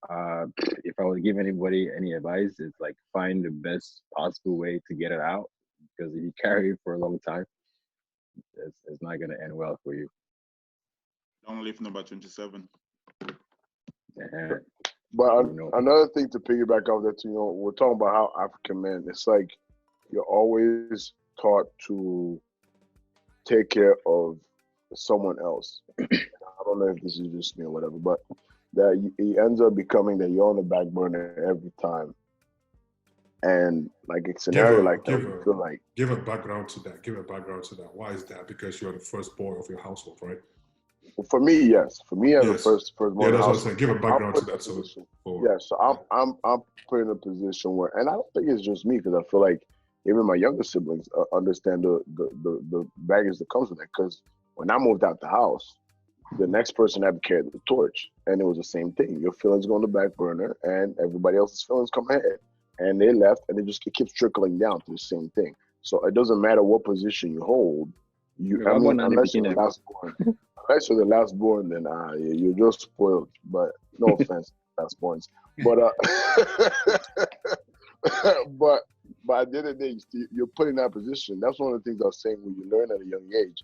if I would give anybody any advice, it's like find the best possible way to get it out, because if you carry it for a long time, it's not going to end well for you. Don't leave number 27. Yeah. But another thing to piggyback off that, you know, we're talking about how African men, it's like you're always taught to take care of someone else. I don't know if this is just me or whatever, but that he ends up becoming that you're on the back burner every time. And like a scenario give a background to that. Give a background to that. Why is that? Because you're the first boy of your household, right? Well, for me, yes. For me, as the first boy, yeah, that's what I'm saying. Give a background to that. So I'm put in a position where, and I don't think it's just me, because I feel like even my younger siblings understand the baggage that comes with it. Because when I moved out the house, the next person had to carry the torch, and it was the same thing. Your feelings go on the back burner, and everybody else's feelings come ahead. And they left, and it keeps trickling down to the same thing. So it doesn't matter what position you hold. Unless you're the last born. Unless you're the last born, then you're just spoiled. But no offense, last borns. But but at the end of the day, you're put in that position. That's one of the things I was saying when you learn at a young age,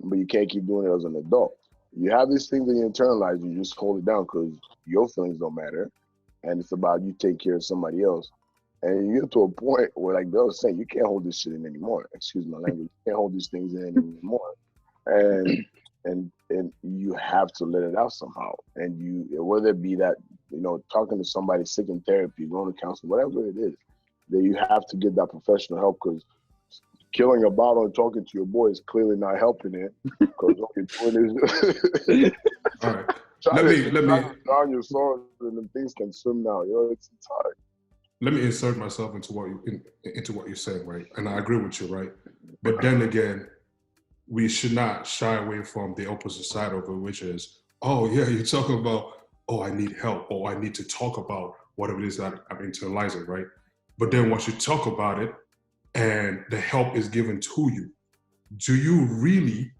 but you can't keep doing it as an adult. You have these things that you internalize, you just hold it down because your feelings don't matter. And it's about you take care of somebody else. And you get to a point where, like Bill was saying, you can't hold this shit in anymore. Excuse my language. You can't hold these things in anymore. And you have to let it out somehow. And you, whether it be that, you know, talking to somebody, seeking therapy, going to counseling, whatever it is, that you have to get that professional help, because killing a bottle and talking to your boy is clearly not helping it. Because what you're doing is all right. let me drown your sorrows and then things can swim now. It's hard. Let me insert myself into what you're saying, right? And I agree with you, right? But then again, we should not shy away from the opposite side of it, which is, oh yeah, you're talking about, oh, I need help, or I need to talk about whatever it is that I'm internalizing, right? But then once you talk about it and the help is given to you, do you really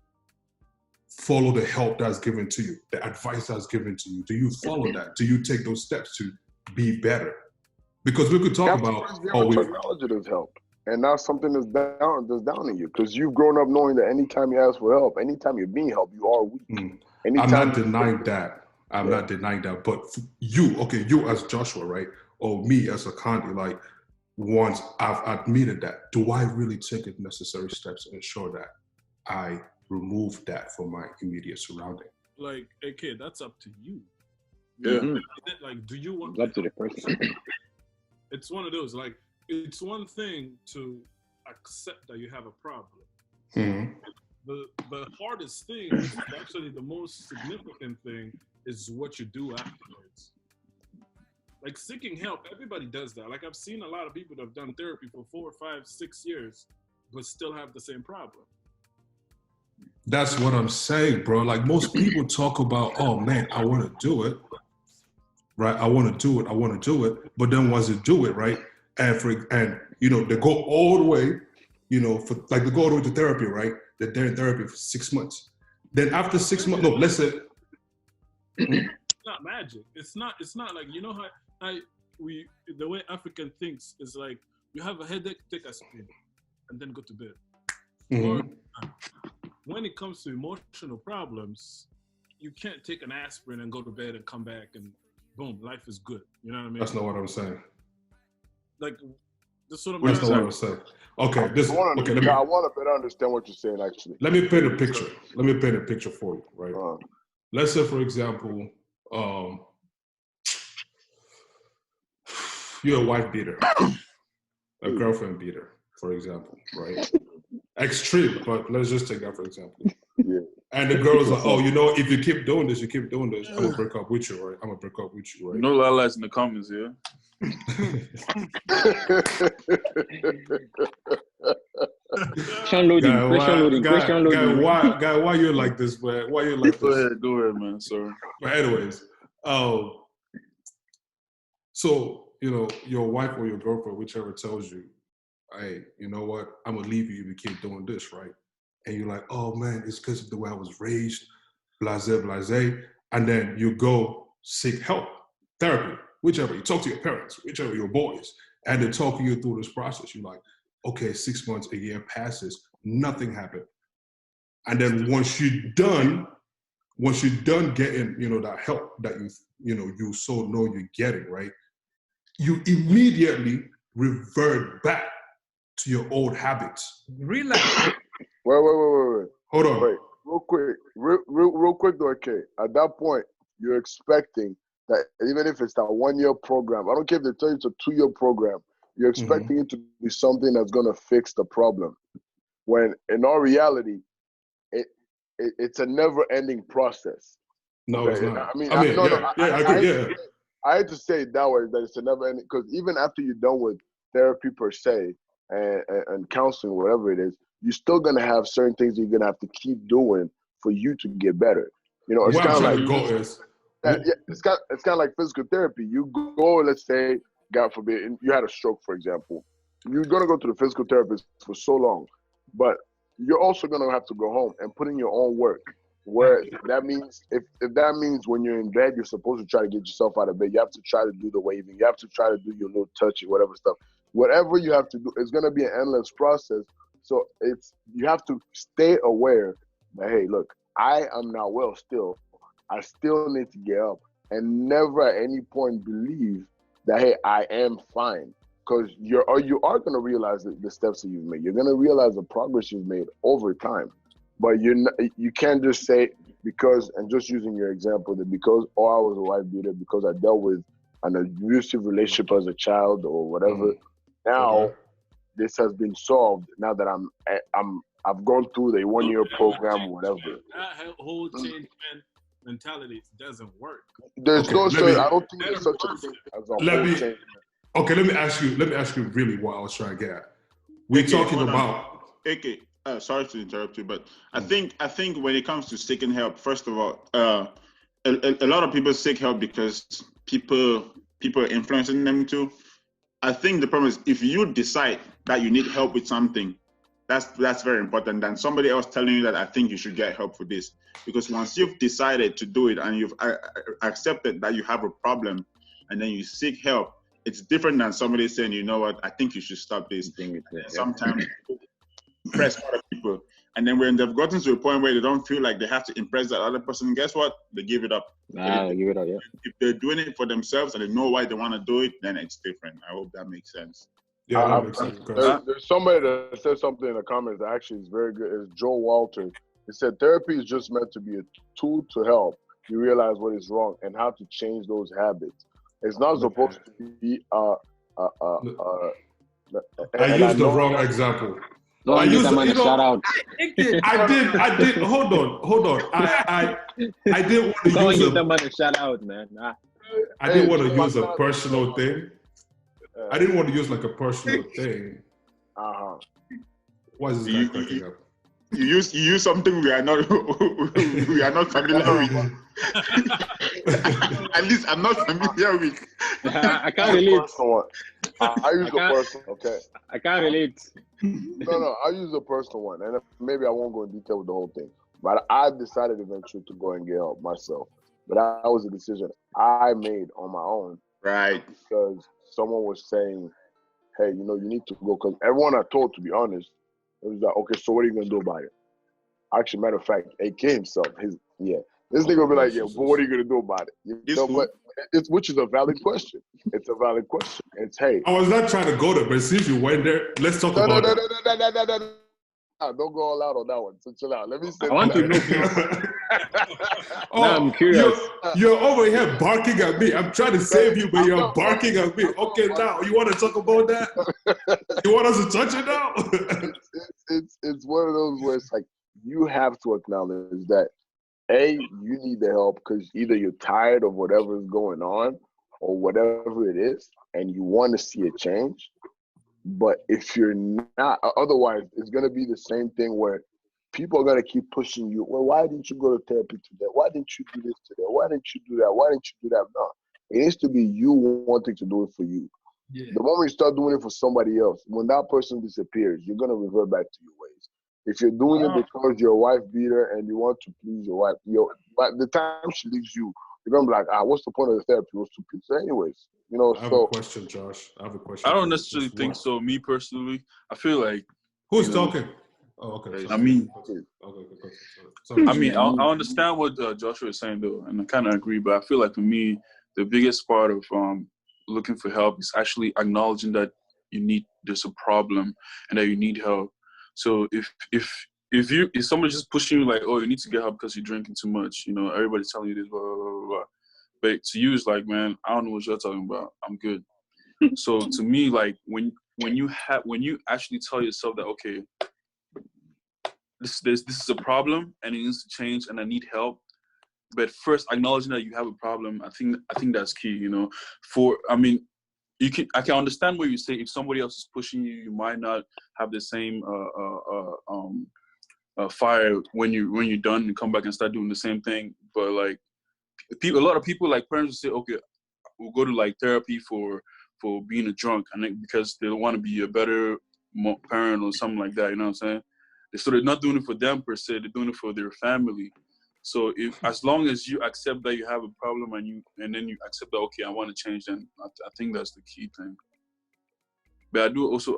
follow the help that's given to you, the advice that's given to you? Do you follow that? Do you take those steps to be better? Because we could talk about technology help, and now something that's down to you because you've grown up knowing that anytime you ask for help, anytime you're being helped, you are weak. I'm not denying that. I'm not denying that. But you as Joshua, right, or me as a Kandi, like once I've admitted that, do I really take the necessary steps to ensure that I remove that from my immediate surrounding? Like, hey kid, that's up to you. Yeah. Like, do you want? It's up to the person. It's one of those, like, it's one thing to accept that you have a problem. Mm-hmm. The hardest thing, actually the most significant thing, is what you do afterwards. Like seeking help, everybody does that. Like I've seen a lot of people that have done therapy for 4, 5, 6 years, but still have the same problem. That's what I'm saying, bro. Like most people talk about, oh man, I want to do it. Right, I want to do it, but then once you do it, right, and you know they go all the way, you know, they go all the way to therapy, right? They're in therapy for 6 months. Then after 6 months, no, let's say it's not magic. It's not like, you know how the way African thinks is like you have a headache, take aspirin, and then go to bed. Mm-hmm. Or when it comes to emotional problems, you can't take an aspirin and go to bed and come back and boom, life is good. You know what I mean? That's not what I'm saying. Like, this sort of. That's not what I'm saying. Okay, I want to better understand what you're saying. Actually, let me paint a picture. Let me paint a picture for you, right? Let's say, for example, you're a wife beater, a girlfriend beater, for example, right? Extreme, but let's just take that for example. Yeah. And the girl's like, oh, you know, if you keep doing this, I'm gonna break up with you, right? I'm gonna break up with you, right? No lies in the comments, yeah. Guy, why you're like this, man? Why you like this? Go ahead, man. Sorry. But anyways, so you know, your wife or your girlfriend, whichever, tells you, hey, you know what? I'm gonna leave you if you keep doing this, right? And you're like, oh man, it's because of the way I was raised, blase. And then you go seek help, therapy, whichever. You talk to your parents, whichever, your boys, and they're talking you through this process. You're like, okay, 6 months, a year passes, nothing happened. And then once you're done getting, you know, that help that you so know you're getting, right? You immediately revert back to your old habits. Relax. Wait. Hold on. Wait, real quick though, okay. At that point, you're expecting that even if it's that 1 year program, I don't care if they tell you it's a 2-year program, you're expecting it to be something that's gonna fix the problem. When in all reality, it's a never-ending process. No, okay? It's not. I had to say it that way, that it's a never-ending, because even after you're done with therapy per se and counseling, whatever it is, you're still gonna have certain things that you're gonna have to keep doing for you to get better. You know, it's kind of like it's kind of like physical therapy. You go, let's say, God forbid, you had a stroke, for example. You're gonna go to the physical therapist for so long, but you're also gonna have to go home and put in your own work. Where that means, if that means when you're in bed, you're supposed to try to get yourself out of bed. You have to try to do the waving. You have to try to do your little touchy, whatever stuff. Whatever you have to do, it's gonna be an endless process. So you have to stay aware that, hey, look, I am not well still. I still need to get up, and never at any point believe that, hey, I am fine. Because you are going to realize the steps that you've made. You're going to realize the progress you've made over time. But you can't just say, because, and just using your example, that because, I was a wife beater, because I dealt with an abusive relationship as a child or whatever, now this has been solved now that I've gone through the 1 year program or whatever. That whole change mentality doesn't work. There's I don't think there's such a thing as a whole change. Okay, let me ask you really what I was trying to get at. We're talking about AK. Sorry to interrupt you, but I think when it comes to seeking help, first of all, a lot of people seek help because people are influencing them to. I think the problem is if you decide that you need help with something, that's very important than somebody else telling you that I think you should get help for this. Because once you've decided to do it and you've accepted that you have a problem and then you seek help, it's different than somebody saying, you know what, I think you should stop this. Sometimes impress other people. And then when they've gotten to a point where they don't feel like they have to impress that other person, guess what? They give it up. They give it up, yeah. If they're doing it for themselves and they know why they want to do it, then it's different. I hope that makes sense. Yeah, that makes sense. There's somebody that said something in the comments that actually is very good. It's Joe Walter. He said therapy is just meant to be a tool to help you realize what is wrong and how to change those habits. It's not supposed to be I used the wrong example. I used shout out. I did. Hold on. I didn't want to use a shout out, man. I didn't want to use a personal thing. I didn't want to use like a personal thing. Why is this guy cracking up? You use something we are not familiar with. At least I'm not familiar with. I can't relate. I use the personal. Okay. I can't relate. No, I use the personal one, and maybe I won't go in detail with the whole thing. But I decided eventually to go and get help myself. But that was a decision I made on my own. Right. Because someone was saying, "Hey, you need to go." Because everyone I told, to be honest, it was like, "Okay, so what are you gonna do about it?" Actually, matter of fact, AK himself, this nigga will be like, "Yeah, but what are you gonna do about it?" But which is a valid question. It's a valid question. It's hey. I was not trying to go there, but since you went there, let's talk about it. No, don't go all out on that one. So chill out. Let me say. I want to know. I'm curious. You're over here barking at me. I'm trying to save you, but you're barking at me. Okay, now you want to talk about that? You want us to touch it now? It's one of those where it's like you have to acknowledge that you need the help because either you're tired of whatever is going on or whatever it is, and you want to see a change. But if you're not, otherwise, it's going to be the same thing where people are going to keep pushing you. Well, why didn't you go to therapy today? Why didn't you do this today? Why didn't you do that? Why didn't you do that? No, it needs to be you wanting to do it for you. Yeah. The moment you start doing it for somebody else, when that person disappears, you're going to revert back to your ways. If you're doing it because your wife beat her and you want to please your wife, by the time she leaves you, you're going to be like, what's the point of the therapy? What's to please her anyways? I have a question, Josh. I have a question. I don't necessarily think so. Me personally, I feel like who's talking? Oh, okay. I mean, I understand what Joshua is saying though, and I kind of agree. But I feel like for me, the biggest part of looking for help is actually acknowledging that there's a problem and that you need help. So if somebody's just pushing you like, oh, you need to get help because you're drinking too much, everybody's telling you this, blah blah blah blah. But to you, it's like, man, I don't know what you're talking about. I'm good. So to me, like when you actually tell yourself that, okay, this is a problem and it needs to change and I need help. But first, acknowledging that you have a problem, I think that's key. I can understand what you say. If somebody else is pushing you, you might not have the same fire when you're done and come back and start doing the same thing. But like, a lot of people, like parents, will say, okay, we'll go to like therapy for being a drunk, and because they want to be a better parent or something like that. You know what I'm saying? So they're not doing it for them per se; they're doing it for their family. So as long as you accept that you have a problem and then you accept that, okay, I want to change, then I think that's the key thing. But I do also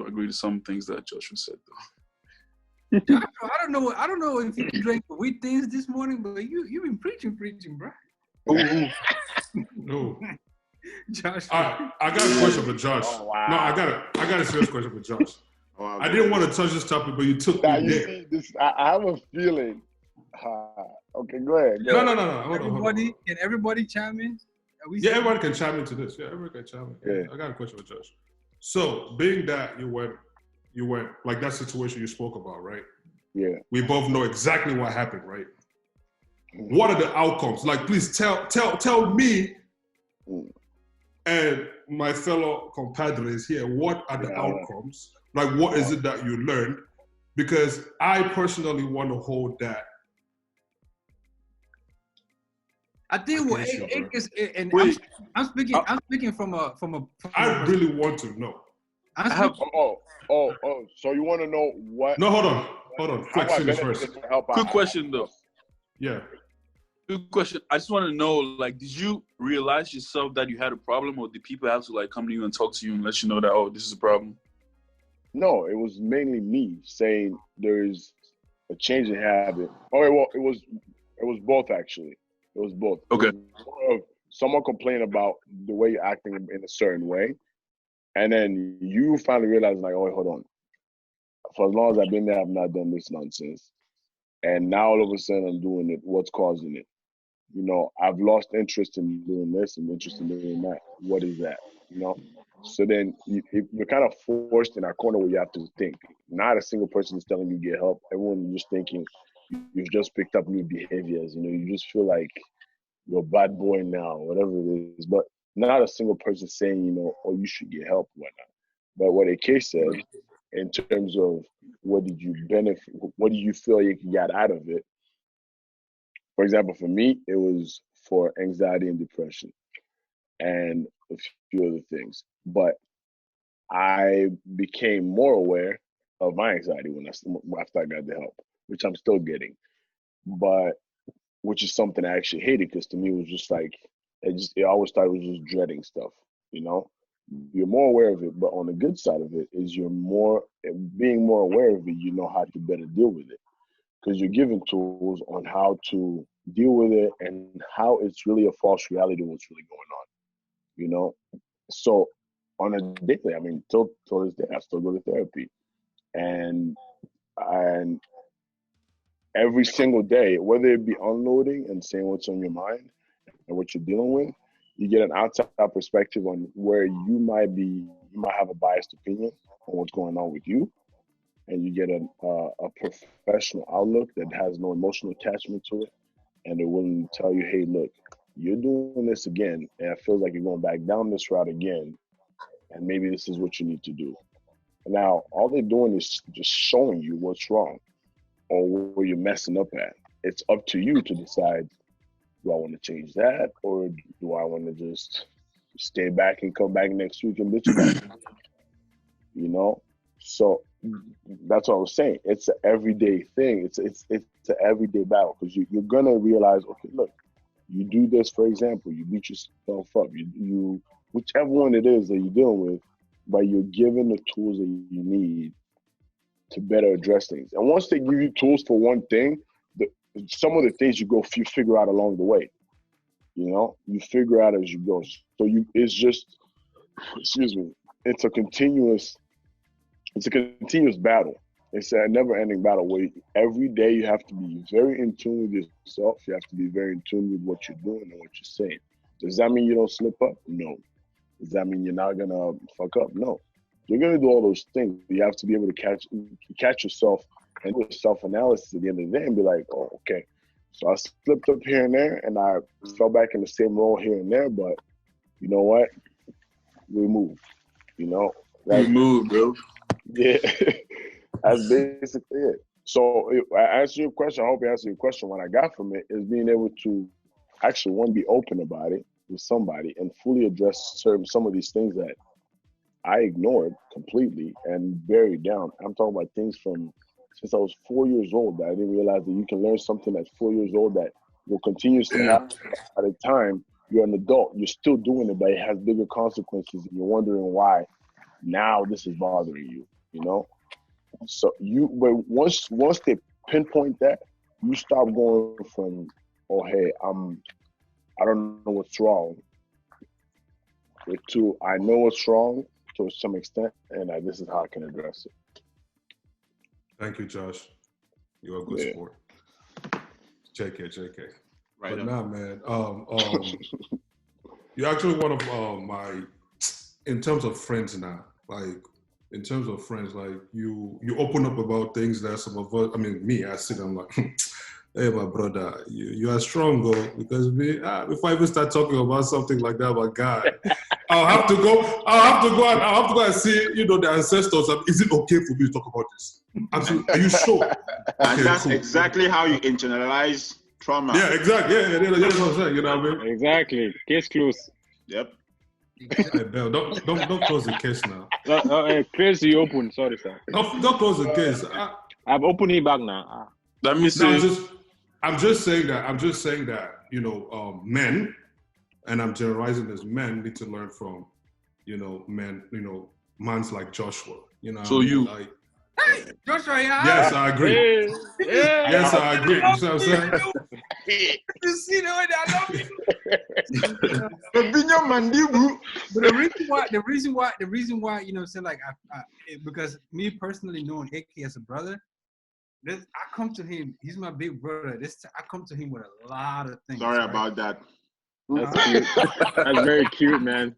agree to some things that Joshua said though. I don't know if you drank wheat things this morning, but you've been preaching, bro. No. Josh. I got a question for Josh. Oh, wow. No, I got a serious question for Josh. Wow, I didn't want to touch this topic, but you took me there. I have a feeling. Okay, go ahead. No. Can everybody chime in? Everybody can chime into this. Yeah, everybody can chime in. Yeah. I got a question for Josh. So, being that you went like that situation you spoke about, right? Yeah. We both know exactly what happened, right? What are the outcomes? Like, please tell me and my fellow compadres here, what are the outcomes? Like, what is it that you learned? Because I personally want to hold that. I think what it is, and I'm speaking from a. I really want to know. So you want to know what? No, hold on. Flex finish first. Quick question though. Yeah. Good question. I just want to know, like, did you realize yourself that you had a problem, or did people have to like come to you and talk to you and let you know that, oh, this is a problem? No, it was mainly me saying there's a change in habit. Okay, well, it was both actually. It was both. Okay. It was more of someone complained about the way you're acting in a certain way, and then you finally realize, like, oh, wait, hold on. For as long as I've been there, I've not done this nonsense, and now all of a sudden I'm doing it. What's causing it? You know, I've lost interest in doing this and interest in doing that. What is that? You know? So then you're kind of forced in a corner where you have to think. Not a single person is telling you get help. Everyone is just thinking you've just picked up new behaviors. You know, you just feel like you're a bad boy now, whatever it is. But not a single person saying, you know, oh, you should get help, whatnot. But what AK said, in terms of what did you benefit, what do you feel you got out of it? For example, for me, it was for anxiety and depression and a few other things. But I became more aware of my anxiety after I got the help, which I'm still getting. But which is something I actually hated, because to me it was just like, I always thought it was just dreading stuff, you know? You're more aware of it, but on the good side of it is being more aware of it, you know how to better deal with it. Because you're given tools on how to deal with it and how it's really a false reality of what's really going on, you know? So on a daily, I mean, till this day, I still go to therapy. And every single day, whether it be unloading and saying what's on your mind and what you're dealing with, you get an outside perspective on where you might have a biased opinion on what's going on with you. And you get a professional outlook that has no emotional attachment to it, and they're willing to tell you, hey, look, you're doing this again, and it feels like you're going back down this route again, and maybe this is what you need to do. Now, all they're doing is just showing you what's wrong or where you're messing up at. It's up to you to decide, do I want to change that, or do I want to just stay back and come back next week and bitch about it? You know? So that's what I was saying. It's an everyday thing. It's an everyday battle, because you're gonna realize, okay, look, you do this, for example, you beat yourself up, you whichever one it is that you're dealing with, but you're given the tools that you need to better address things. And once they give you tools for one thing, some of the things you figure out along the way. You know, you figure out as you go. So it's just, it's a continuous battle. It's a never-ending battle where every day you have to be very in tune with yourself. You have to be very in tune with what you're doing and what you're saying. Does that mean you don't slip up? No. Does that mean you're not gonna fuck up? No. You're gonna do all those things. You have to be able to catch yourself and do a self-analysis at the end of the day and be like, oh, okay. So I slipped up here and there, and I fell back in the same role here and there, but you know what? We move. You know? We move, bro. Yeah. That's basically it. So I answer your question. I hope I answer your question. What I got from it is being able to actually, one, be open about it with somebody and fully address some of these things that I ignored completely and buried down. I'm talking about things from since I was 4 years old that I didn't realize that you can learn something at 4 years old that will continuously happen. By the time you're an adult, you're still doing it, but it has bigger consequences, and you're wondering why now this is bothering you, you know? So but once they pinpoint that, you stop going from, oh, hey, I don't know what's wrong, to I know what's wrong to some extent, and this is how I can address it. Thank you, Josh. You're a good sport. JK. Right. But nah, man. You're actually one of my, in terms of friends now, like in terms of friends, like you open up about things that some of us, I mean, me, I sit, I'm like, hey, my brother, you are strong, though, because me, before I even start talking about something like that, my God, I'll have to go and see, you know, the ancestors. Is it okay for me to talk about this? Absolutely. Are you sure? And that's exactly how you internalize trauma. Yeah, exactly. Yeah, that's what I'm saying. You know what I mean? Exactly. Case closed. Yep. Hey, Bell, don't close the case now. Case you open. Sorry, sir. Don't close the case. I've opened it back now. Let me see. No, I'm just saying that, you know, men, and I'm generalizing this, men need to learn from, you know, mans like Joshua. You know. So you. Like, hey, Joshua, yeah. Yes, I agree. Yeah. Yes, I agree. You see what I'm saying? You see the way that I love you. But the reason why, you know, what I'm saying, like, because me personally knowing AK as a brother, I come to him. He's my big brother. I come to him with a lot of things. Sorry about that. That's cute. That's very cute, man.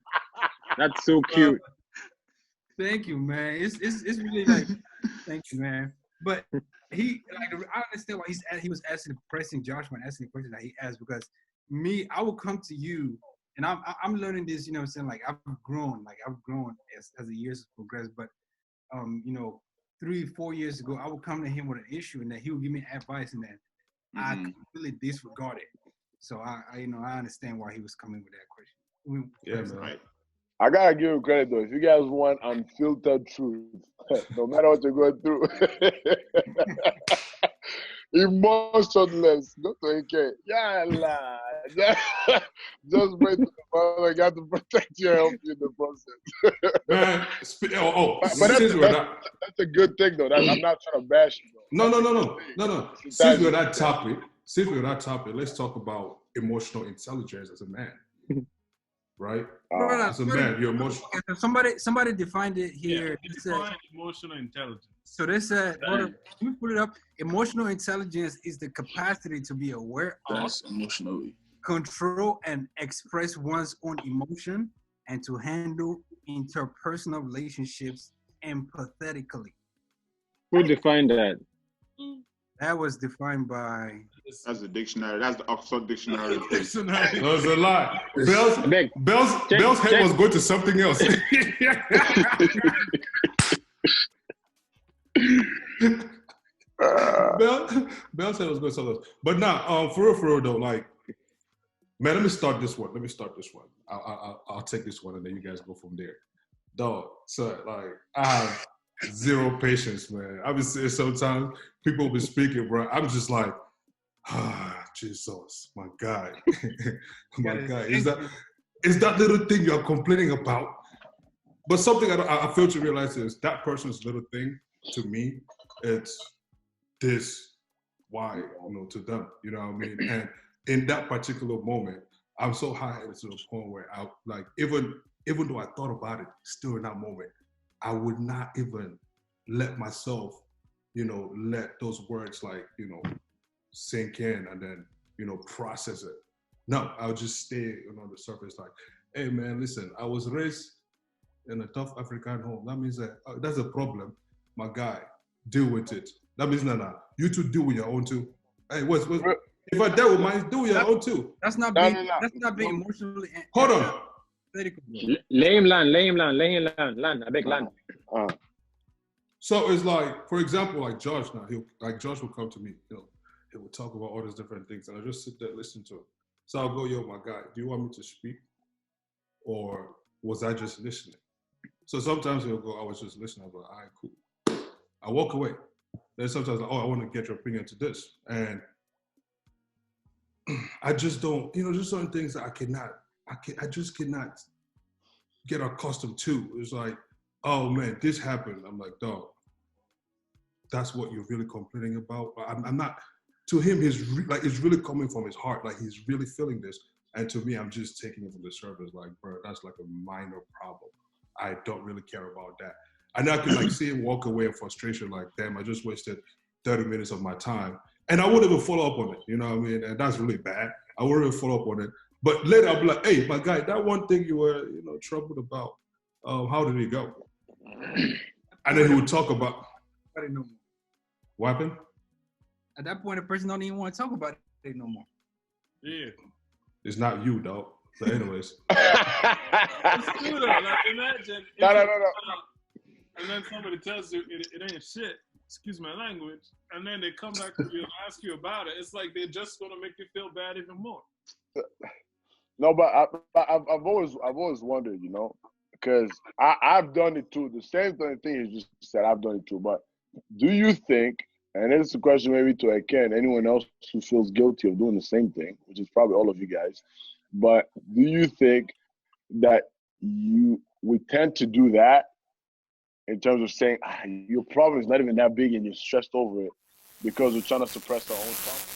That's so cute. Thank you, man. It's really like, thank you, man. But I understand why he was pressing Joshua and asking the question that he asked, because me, I will come to you, and I'm learning this, you know what I'm saying, like I've grown as the years progress, but you know, 3-4 years ago, I would come to him with an issue, and then he would give me advice, and then I completely disregard it. So I understand why he was coming with that question. Yeah, man. Right. I gotta give you credit though. If you guys want unfiltered truth, no matter what you're going through, emotionless, not okay. Yeah, just wait to the father. You got to protect your health in the process. Man, but that's a good thing though. I'm not trying to bash you though. No. Since we're on that topic, let's talk about emotional intelligence as a man. Right? As a man, you're emotional. Somebody defined it here. Yeah, define emotional intelligence. So they said, let me put it up. Emotional intelligence is the capacity to be aware of, emotionally, control, and express one's own emotion, and to handle interpersonal relationships empathetically. Who defined that? That was defined by... That's the dictionary. That's the Oxford Dictionary. That was a lie. Bell's head was going to something else. Bell's head was going to something else. But now, for real though, like, man, let me start this one. I'll take this one, and then you guys go from there. Dog, so like, I have zero patience, man. I've been saying sometimes people will be speaking, bro. I'm just like, Jesus, my God. My God. Is that little thing you're complaining about? But something I fail to realize is that person's little thing, to me, it's this, why, you know, to them, you know what I mean? And in that particular moment, I'm so high-headed to the point where I, like, even though I thought about it, still in that moment, I would not even let myself, you know, let those words, like, you know, sink in and then, you know, process it. No, I'll just stay on the surface like, hey man, listen, I was raised in a tough African home. That means that that's a problem. My guy, deal with it. That means you two deal with your own too. Hey, if I dealt with mine, do with your own too. That's not being emotionally. Hold on. Lay him land. I beg land. So it's like, for example, like Josh now, Josh will come to me, you know, he will talk about all these different things, and I just sit there and listen to him. So I'll go, yo, my guy, do you want me to speak? Or was I just listening? So sometimes he'll go, I was just listening. I'm like, all right, cool. I walk away. Then sometimes, I want to get your opinion to this. And I just don't, you know, just certain things that I just cannot get accustomed to. It's like, oh man, this happened. I'm like, dog, that's what you're really complaining about? I'm not, to him, it's really coming from his heart. Like, he's really feeling this. And to me, I'm just taking it from the surface. Like, bro, that's like a minor problem. I don't really care about that. And I can like see him walk away in frustration, like, damn, I just wasted 30 minutes of my time. And I wouldn't even follow up on it, you know what I mean? And that's really bad. I wouldn't even follow up on it. But later I'll be like, hey, my guy, that one thing you were, you know, troubled about, how did it go? And then he would talk about. No more. What happened? At that point, the person don't even want to talk about it no more. Yeah. It's not you, dog. So, anyways. It's true though. Like, imagine. No. And then somebody tells you it ain't shit. Excuse my language. And then they come back to you and ask you about it. It's like they're just gonna make you feel bad even more. No, but I've always wondered, you know, because I've done it too. The same thing you just said, I've done it too. But do you think, and it's a question maybe to Ken, anyone else who feels guilty of doing the same thing, which is probably all of you guys, but do you think that we tend to do that in terms of saying your problem is not even that big and you're stressed over it because we're trying to suppress our own trauma?